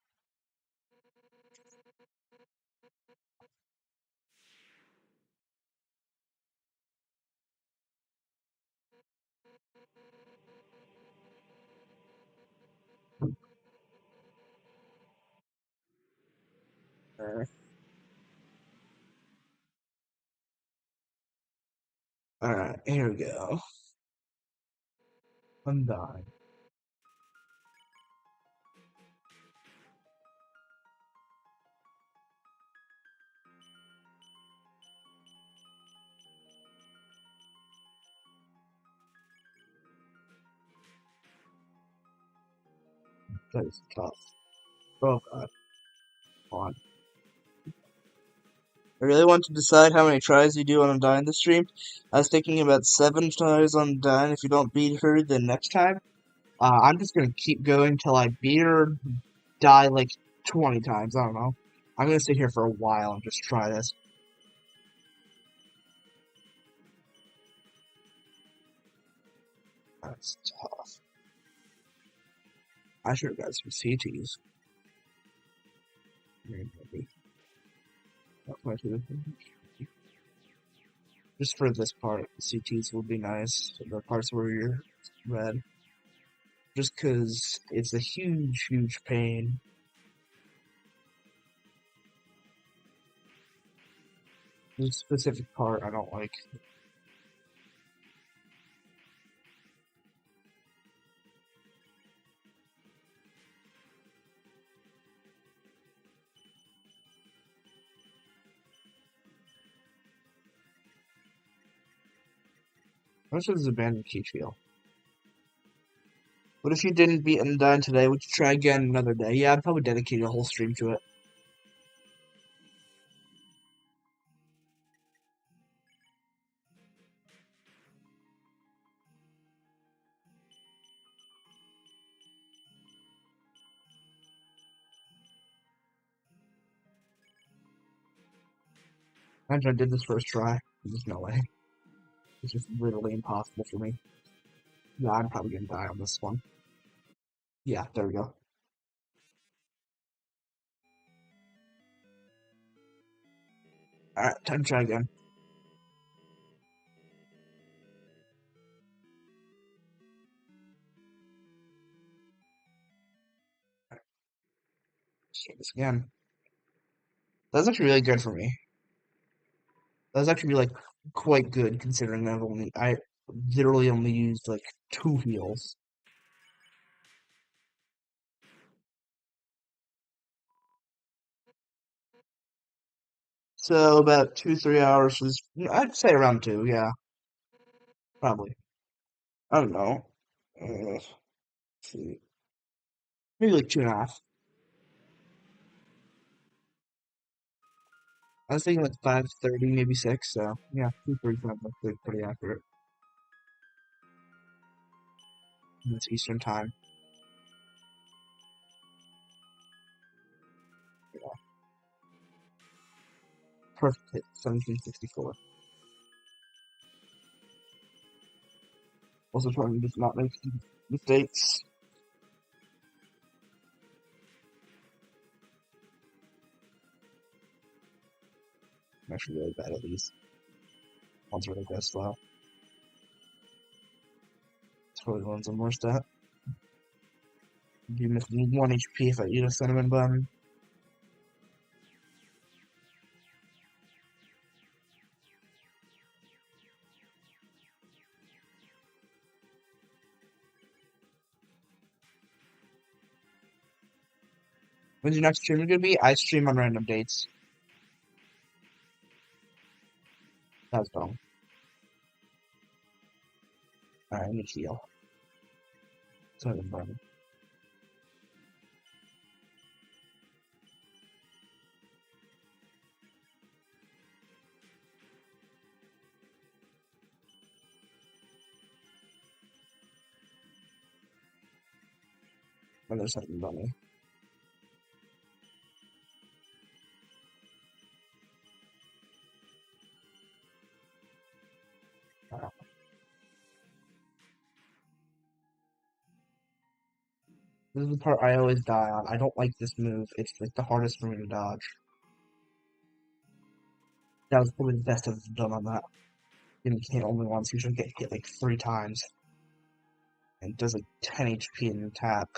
Alright, here we go. Undyne. That is tough. Oh god. Come on. I really want to decide how many tries you do on Undyne this stream. I was thinking about 7 tries on Undyne. If you don't beat her, then next time. I'm just gonna keep going till I beat her, die like 20 times. I don't know. I'm gonna sit here for a while and just try this. That's tough. I should have got some CTs. Maybe. Not quite sure. Just for this part, CTs will be nice. The parts where you're red. Just because it's a huge, huge pain. This specific part I don't like. How much does abandoned key feel? What if you didn't beat Undyne today? Would you try again another day? Yeah, I'd probably dedicate a whole stream to it. Imagine I did this first try. There's no way. It's just literally impossible for me. Yeah, I'm probably gonna die on this one. Yeah, there we go. Alright, time to try again. Let's try this again. That's actually really good for me. That's actually like quite good considering I literally only used like 2 heals. So about 2, 3 hours was I'd say around 2, yeah, probably. I don't know. Let's see. Maybe like 2.5. I was thinking like 5:30, maybe 6, so yeah, 2:35 looks pretty accurate. And it's Eastern time. Yeah. Perfect hit, 1764. Also trying to just not make mistakes. I'm actually really bad at these. One's really go slow. It's probably the ones I'm worst at. You miss 1 HP if I eat a cinnamon bun. When's your next stream gonna be? I stream on random dates. That's dumb. Alright, I need to heal. Cinnamon bun. Another cinnamon bunny. Alright. This is the part I always die on. I don't like this move. It's like the hardest for me to dodge. That was probably the best I've done on that. Getting hit only once, usually get hit like 3 times. And it does like 10 HP in an attack.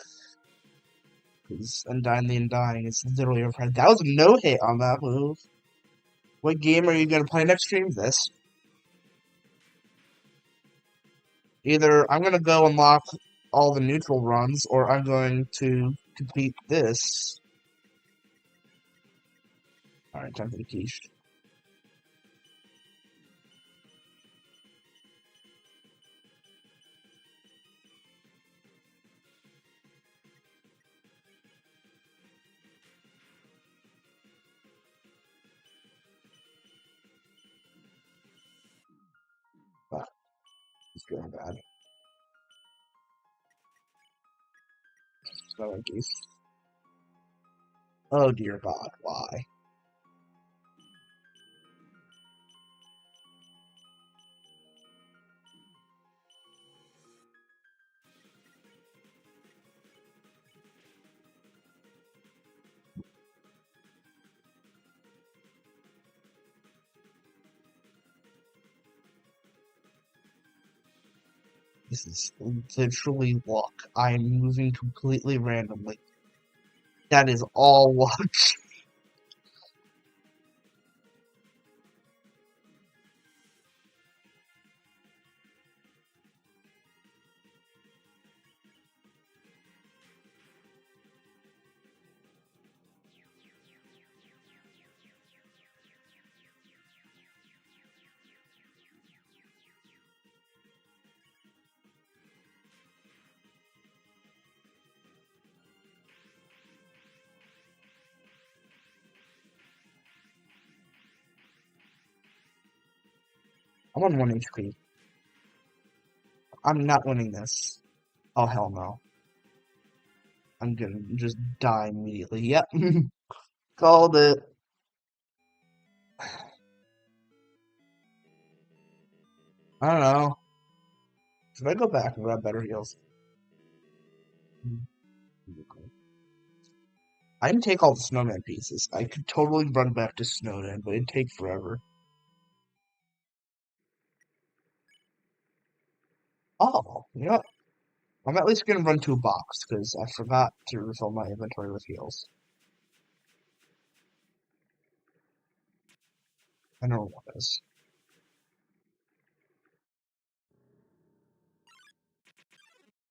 Because Undying the Undying is literally overpowered. That was a no hit on that move. What game are you gonna play next stream? This. Either I'm gonna go unlock all the neutral runs, or I'm going to complete this. Alright, time for the quiche. Ah, it's going bad. So in case. Oh dear God, why? This is literally luck. I am moving completely randomly. That is all luck. I'm on 1 HP. I'm not winning this. Oh, hell no. I'm gonna just die immediately. Yep. Called it. I don't know. Should I go back and grab better heals? I didn't take all the snowman pieces. I could totally run back to Snowden, but it'd take forever. Oh, you know what? I'm at least gonna run to a box, because I forgot to refill my inventory with heals. I know what it is.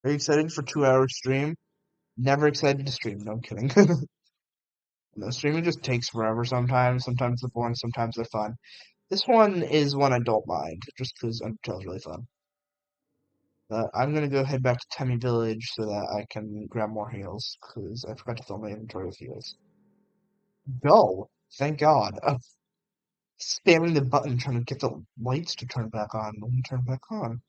Are you excited for 2 hour stream? Never excited to stream, no I'm kidding. No, streaming just takes forever sometimes. Sometimes they're boring, sometimes they're fun. This one is one I don't mind, just because Undertale's really fun. I'm gonna go head back to Temmie Village so that I can grab more heals, because I forgot to fill my inventory with heals. Go! Thank God. Spamming the button trying to get the lights to turn back on. Let me turn back on.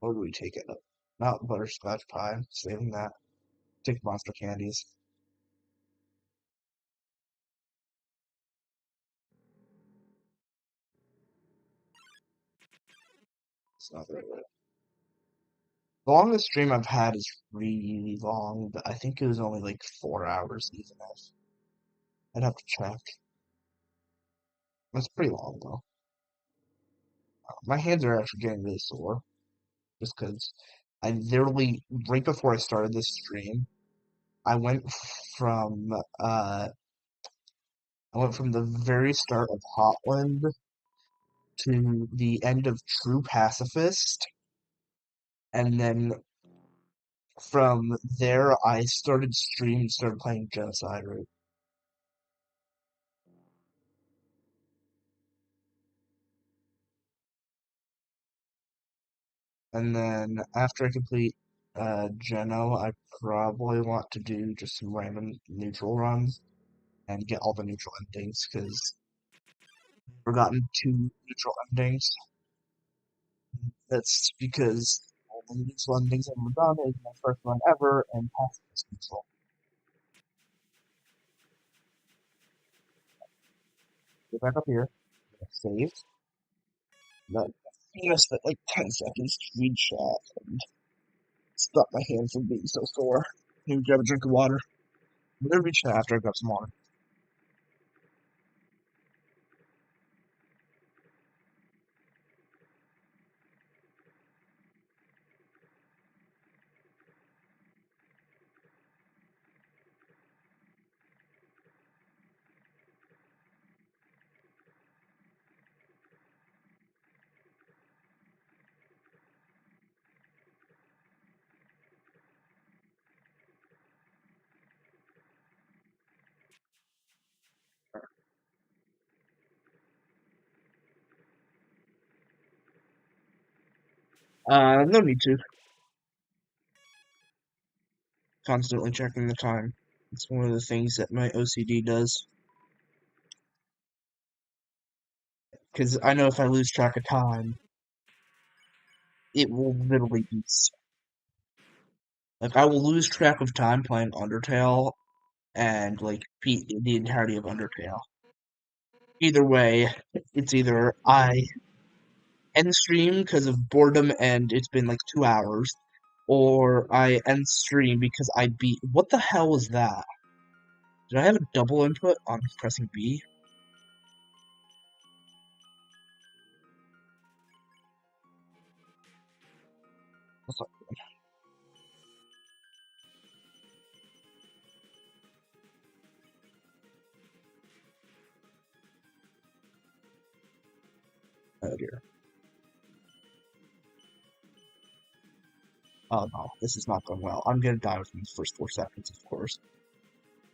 What do we take it up? Not butterscotch pie. Saving that. Take monster candies. It's not the right way. The longest stream I've had is really long, but I think it was only like 4 hours even if. I'd have to check. That's pretty long though. My hands are actually getting really sore. Just because I literally, right before I started this stream, I went from uh I went from the very start of Hotland to the end of True Pacifist, and then from there I started streaming, started playing Genocide, right? And then after I complete Geno, I probably want to do just some random neutral runs and get all the neutral endings because I've forgotten 2 neutral endings. That's because all the neutral endings I've ever done is my first one ever and pacifist neutral. Get back up here, save. Then just like 10 seconds to read chat and stop my hand from being so sore. Maybe grab a drink of water. I'm gonna read chat after I grab some water. No need to. Constantly checking the time. It's one of the things that my OCD does. Because I know if I lose track of time, it will literally be like I will lose track of time playing Undertale and like beat the entirety of Undertale. Either way, it's either I end stream because of boredom and it's been like 2 hours, or I end stream because I beat. What the hell was that? Did I have a double input on pressing B? What's up? here. Oh no, this is not going well. I'm gonna die within the first 4 seconds, of course.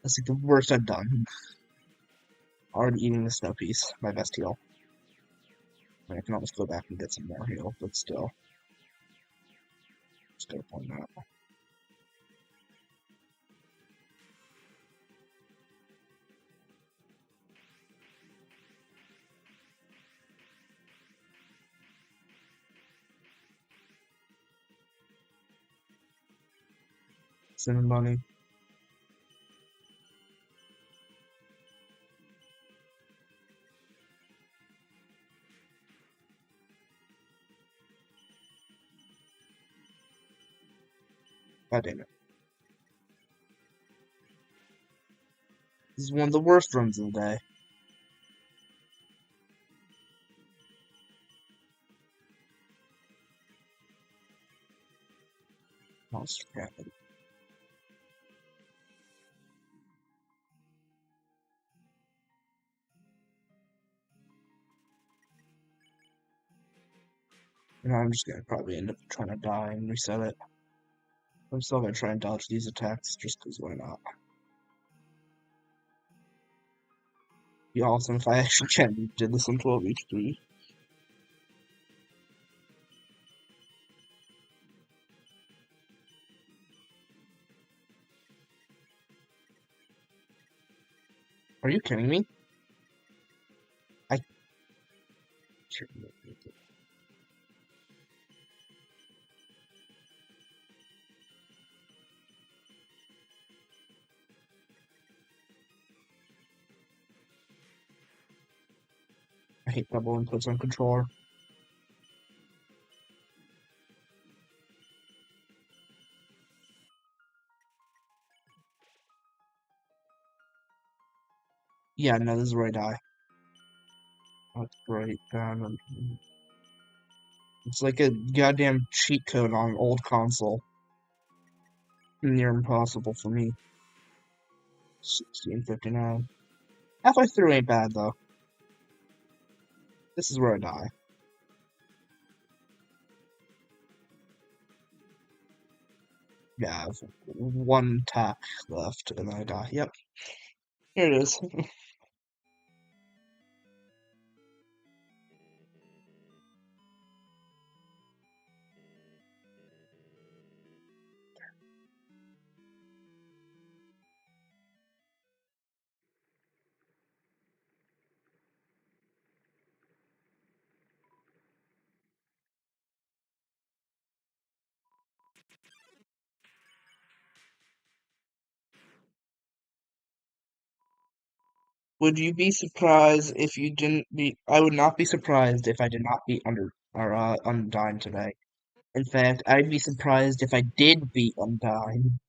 That's like the worst I've done. Already eating the snow piece, my best heal. I can almost go back and get some more heal, but still. Just gotta point that out. Cinnamon bunny. God damn it. This is one of the worst runs of the day. Monster Cabin. And I'm just gonna probably end up trying to die and reset it. I'm still gonna try and dodge these attacks just because why not? Be awesome if I actually did this on 12 HP. Are you kidding me? I I hate double inputs on controller. Yeah, no, this is where I die. That's great. It's like a goddamn cheat code on an old console. Near impossible for me. 1659. Halfway through ain't bad though. This is where I die. Yeah, I have one attack left and then I die. Yep. Here it is. Would you be surprised if you didn't beat? I would not be surprised if I did not beat Undyne today. In fact, I'd be surprised if I did beat Undyne.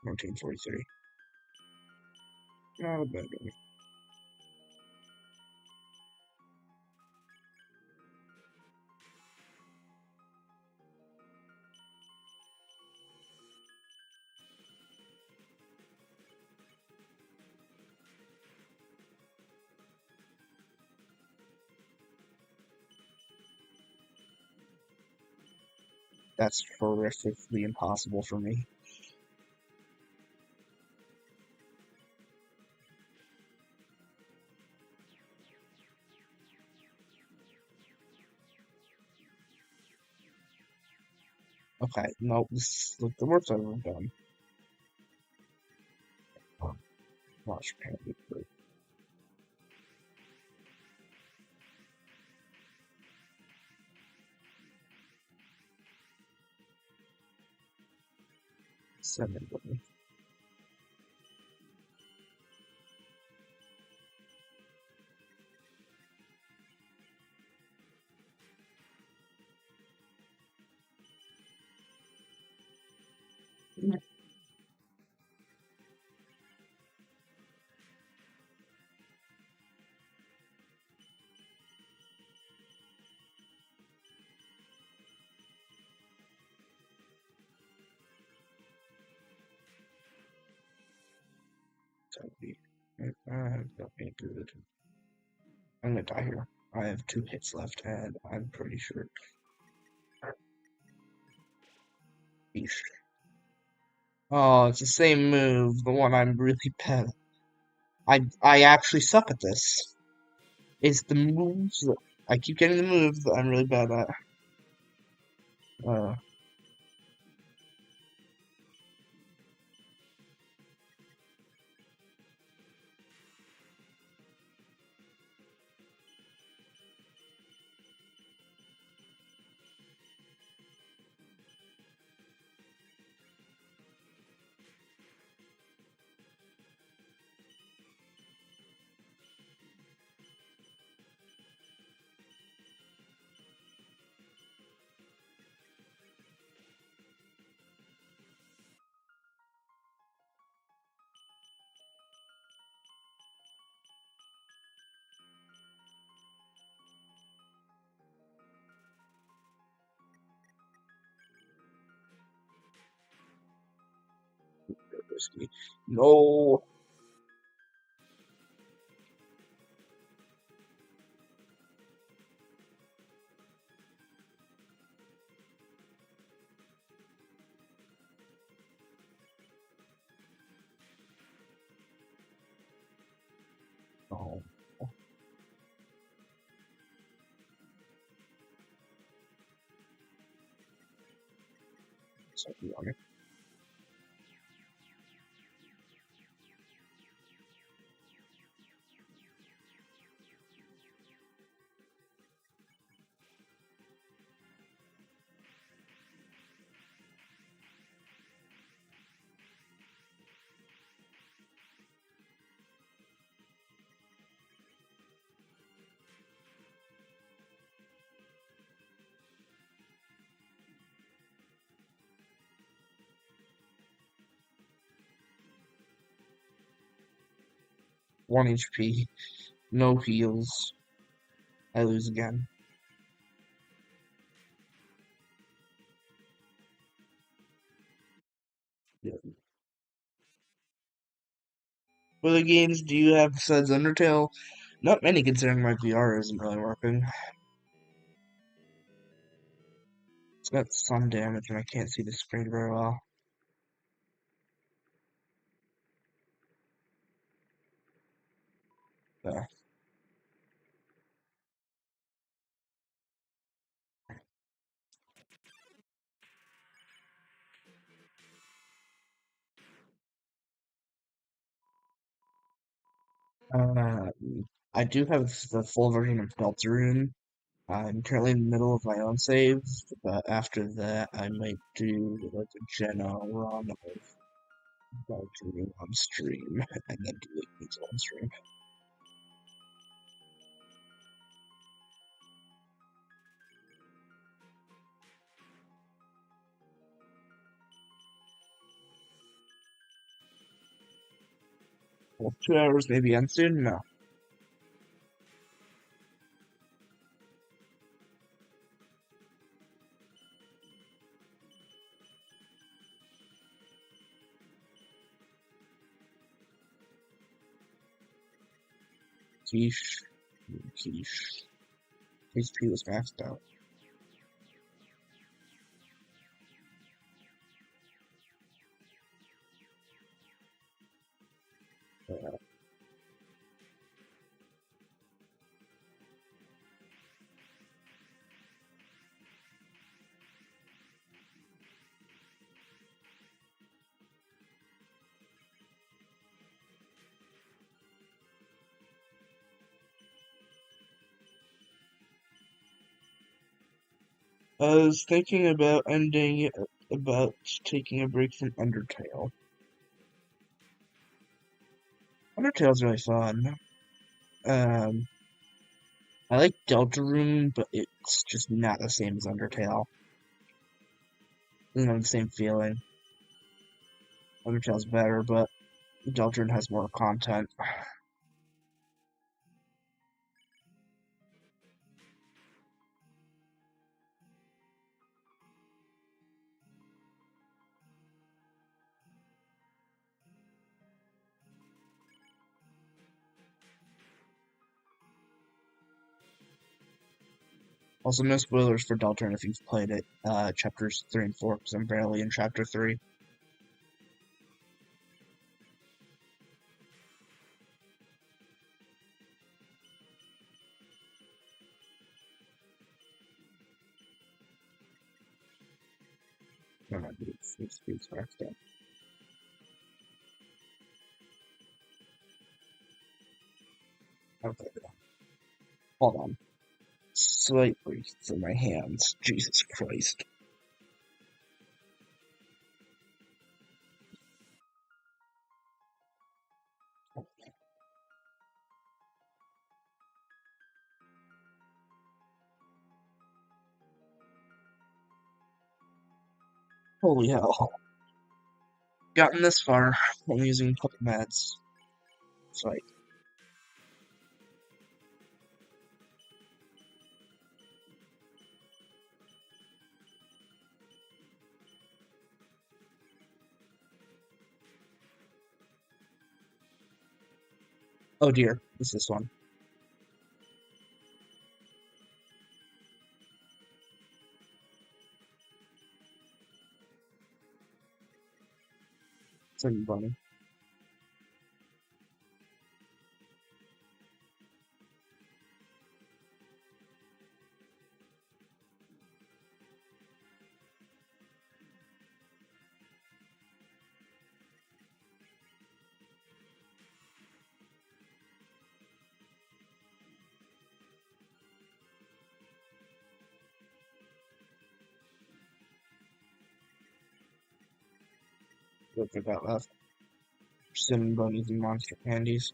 1943. Not a bad one. That's horrifically impossible for me. Okay, nope, this is like the worst I've ever done. Watch Panic. Seven. Okay, good. I'm gonna die here. I have 2 hits left, and I'm pretty sure. Yeesh. Oh, it's the same move, the one I'm really bad at. I actually suck at this. It's the moves that I keep getting the moves that I'm really bad at. Uh, risky. No. Oh, so young. 1 HP. No heals. I lose again. Yeah. What other games do you have besides Undertale? Not many, considering my VR isn't really working. It's got some damage, and I can't see the screen very well. Yeah. I do have the full version of Deltarune. I'm currently in the middle of my own saves, but after that, I might do like a Geno run of Deltarune on stream, and then do Weeklies on stream. Well, 2 hours maybe end soon? No. Quiche. Quiche. HP was maxed out. I was thinking about about taking a break from Undertale. Undertale's really fun. Um, I like Deltarune, but it's just not the same as Undertale. Doesn't have the same feeling. Undertale's better, but Deltarune has more content. Also, no spoilers for Deltarune if you've played it, chapters 3 and 4, because I'm barely in chapter 3. No, no, it's wrecked up. Okay, hold on. Slightly for my hands. Jesus Christ. Holy hell. Gotten this far. I'm using a couple meds. Fight. Oh dear, it's this one. It's a bunny. Look at that left. Cinnamon bunnies and monster candies.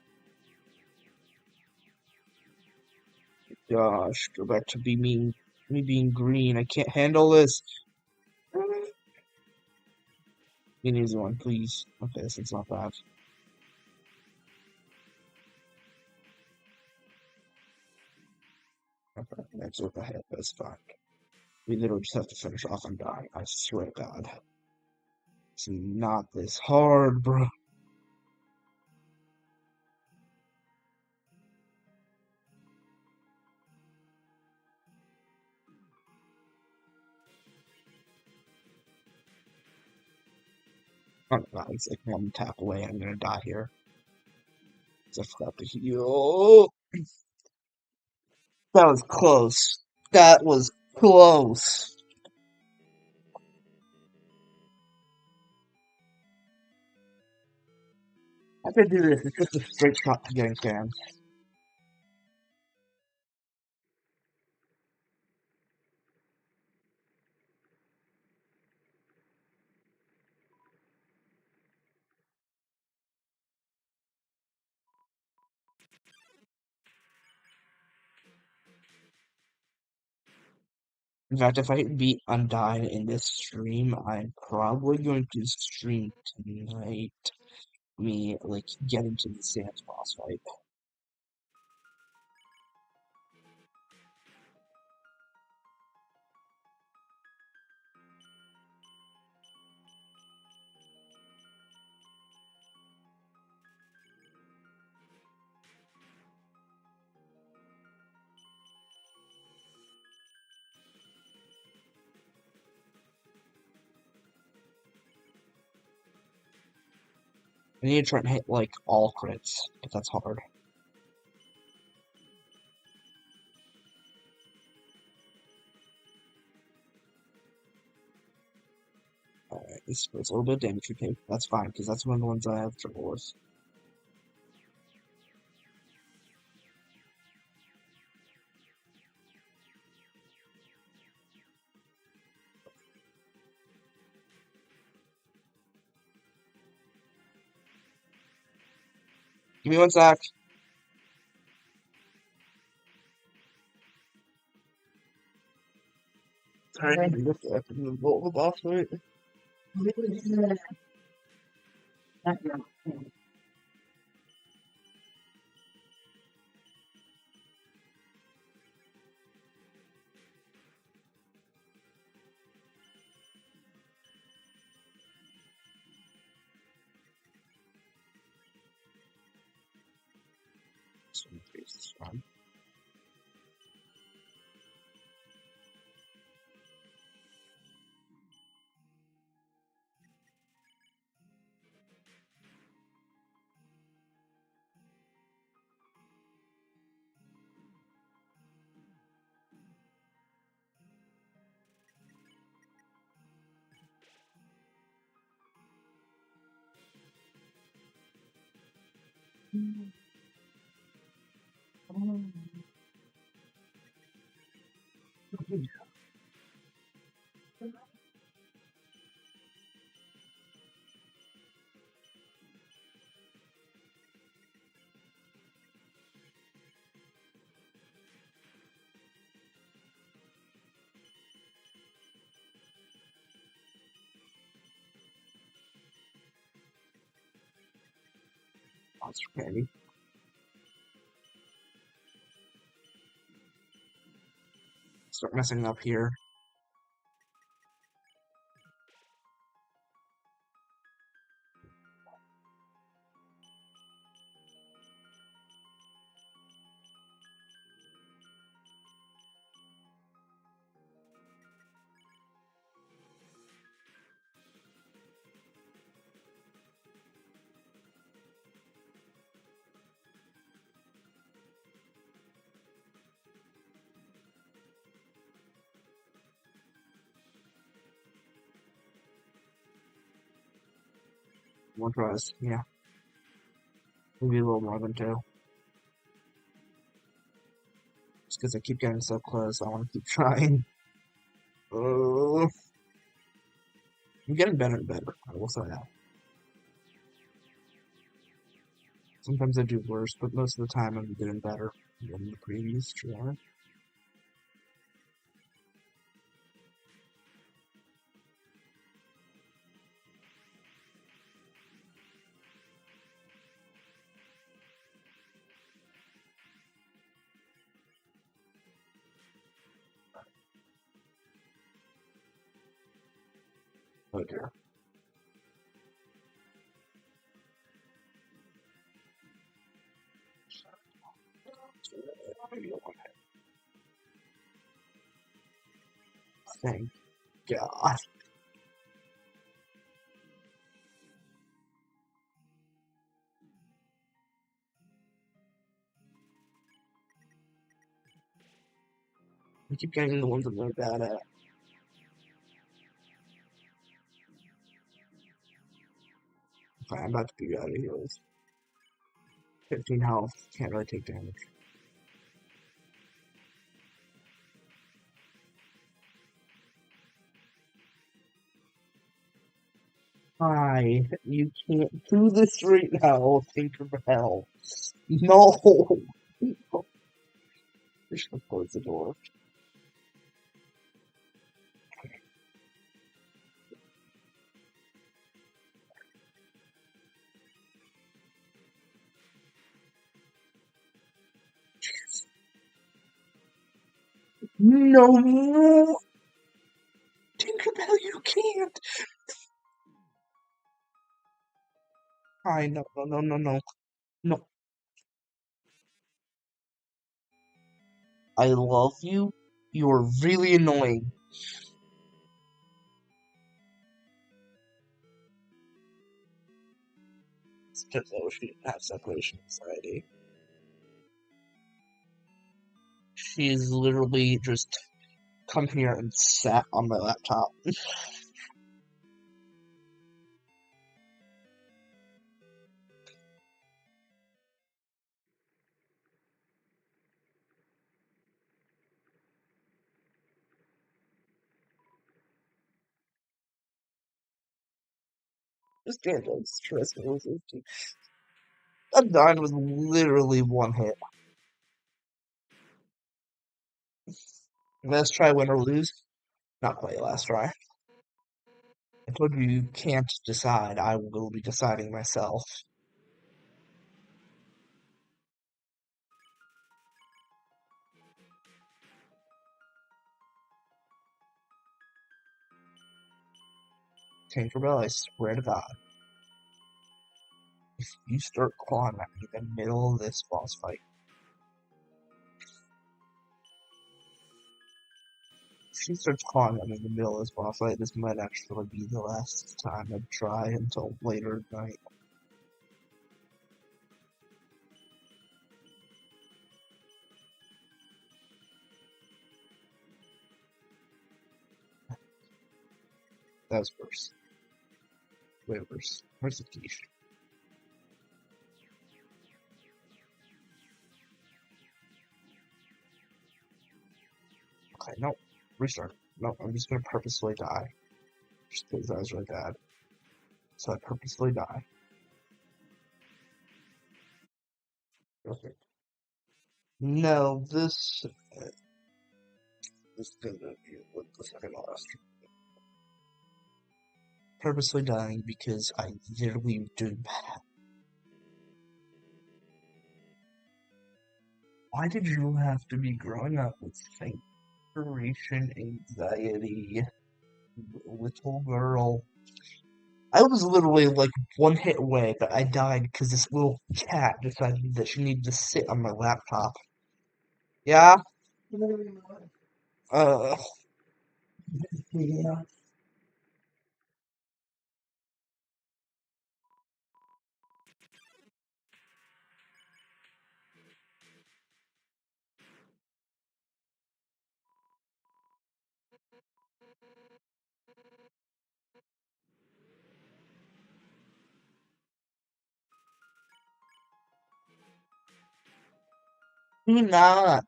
Gosh, go back to me being green. I can't handle this. Be an easy one, please. Okay, this is not bad. Okay, that's what the heck. That's fine. We literally just have to finish off and die. I swear to God. It's not this hard, bro. Oh my God, it's like one tap away. I'm gonna die here. 'Cause I forgot to heal. That was close. That was close. I could do this. It's just a straight shot to getting canned. In fact, if I beat Undyne in this stream, I'm probably going to stream tonight. Me, like, getting to the Sans boss fight. I need to try and hit, like, all crits, but that's hard. Alright, this is a little bit of damage we take. That's fine, because that's one of the ones I have trouble with. Give me one sec. Sorry, I looked at the boss fight. This one is fine. Monster candy. Start messing up here. More tries. Yeah. Maybe a little more than two. Just because I keep getting so close, I want to keep trying. Uh, I'm getting better and better. I will say that. Sometimes I do worse, but most of the time I'm getting better than the previous try. Oh dear. Maybe one hit. Thank God. I keep getting the ones I'm really bad at. Okay, I'm about to be out of here with 15 health. Can't really take damage. Hi, you can't do this right now, Tinkerbell. No! I should have closed the door. No! Tinkerbell, you can't! Hi, no, no, no, no, no. No. I love you. You're really annoying. It's just though she didn't have separation anxiety. She's literally just come here and sat on my laptop. Just can't stress me with this. That 9 was literally one hit. Let's try win or lose. Not play last try. I told you you can't decide. I will be deciding myself. Tinkerbell, I swear to God, if you start clawing at me in the middle of this boss fight, if she starts clawing at me in the middle of this boss fight, this might actually be the last time I try until later at night. That was worse. Way worse. Where's the quiche? Okay, no. Restart. No, I'm just gonna purposefully die. Just because that was really bad. So I purposefully die. Okay. No, this gonna be the second last. Purposely dying because I literally did bad. Why did you have to be growing up with separation anxiety, little girl? I was literally like one hit away, but I died because this little cat decided that she needed to sit on my laptop. Yeah? Uh, yeah. Do not.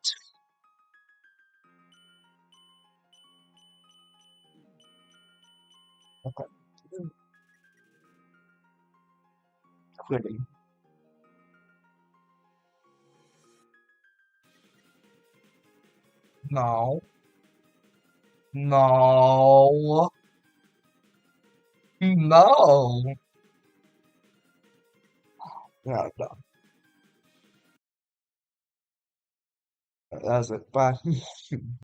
Okay. Quitting. No. No. No. Yeah, no. That was it. Bye.